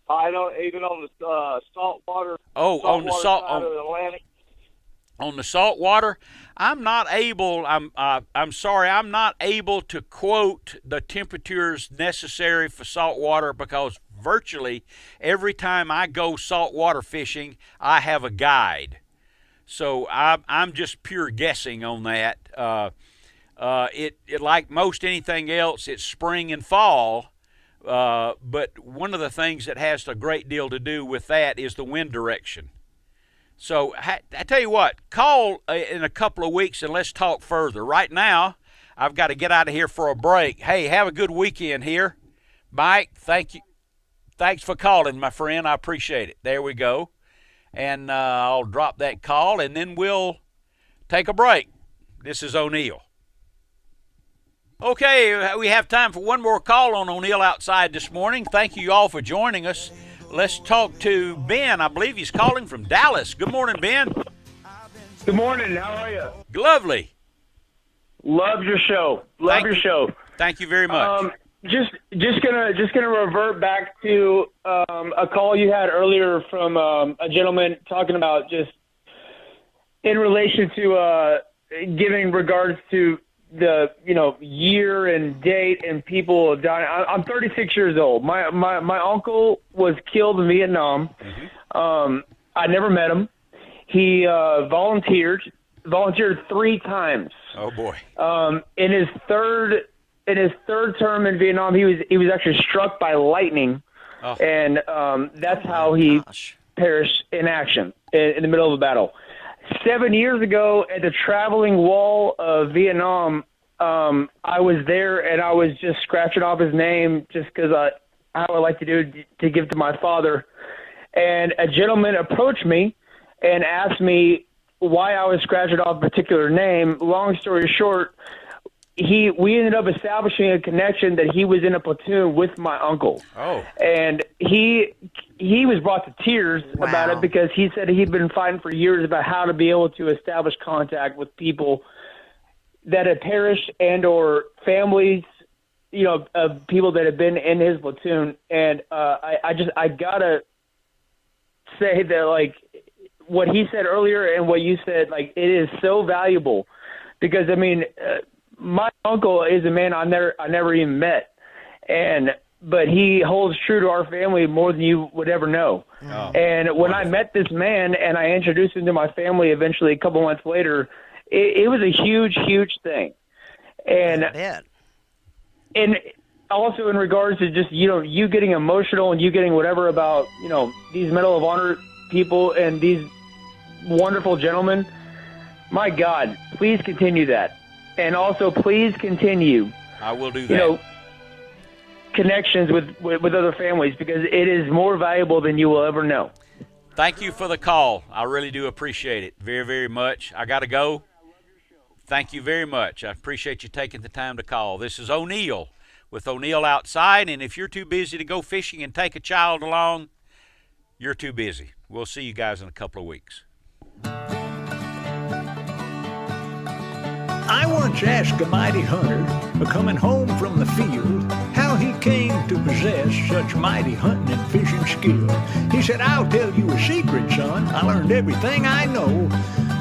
I know, even on the saltwater. Oh, on the salt side of the Atlantic. On the salt water, I'm sorry, I'm not able to quote the temperatures necessary for salt water, because virtually every time I go saltwater fishing, I have a guide. So I'm just pure guessing on that. It like most anything else, it's spring and fall. But one of the things that has a great deal to do with that is the wind direction. So I tell you what, call in a couple of weeks and let's talk further. Right now, I've got to get out of here for a break. Hey, have a good weekend here. Mike, thank you. Thanks for calling, my friend. I appreciate it. There we go. And I'll drop that call, and then we'll take a break. This is O'Neill. Okay, we have time for one more call on O'Neill Outside this morning. Thank you all for joining us. Let's talk to Ben. I believe he's calling from Dallas. Good morning, Ben. Good morning. How are you? Lovely. Love your show. Show. Thank you very much. Just gonna revert back to a call you had earlier from a gentleman talking about just in relation to giving regards to the year and date and people dying. I'm 36 years old. My uncle was killed in Vietnam. I never met him. He volunteered 3 times. Oh boy. In his third term in Vietnam, he was actually struck by lightning, and that's how he perished in action in the middle of a battle. 7 years ago, at the traveling wall of Vietnam, I was there and I was just scratching off his name just because I would like to do to give to my father. And a gentleman approached me and asked me why I was scratching off a particular name. Long story short, we ended up establishing a connection that he was in a platoon with my uncle. Oh. And he was brought to tears about it because he said he'd been fighting for years about how to be able to establish contact with people that had perished and or families, of people that had been in his platoon. And I gotta say that, like, what he said earlier and what you said, like, it is so valuable because, I mean, my uncle is a man I never even met, but he holds true to our family more than you would ever know. Oh, and when I met this man and I introduced him to my family eventually a couple months later, it was a huge, huge thing. And also in regards to just, you getting emotional and you getting whatever about, these Medal of Honor people and these wonderful gentlemen, my God, please continue that. And also, please continue. I will do that. Connections with other families because it is more valuable than you will ever know. Thank you for the call. I really do appreciate it very, very much. I got to go. Thank you very much. I appreciate you taking the time to call. This is O'Neill with O'Neill Outside, and if you're too busy to go fishing and take a child along, you're too busy. We'll see you guys in a couple of weeks. I once asked a mighty hunter, coming home from the field, how he came to possess such mighty hunting and fishing skill. He said, I'll tell you a secret, son. I learned everything I know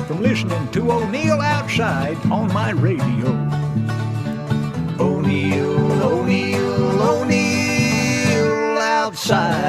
from listening to O'Neill Outside on my radio. O'Neill, O'Neill, O'Neill Outside.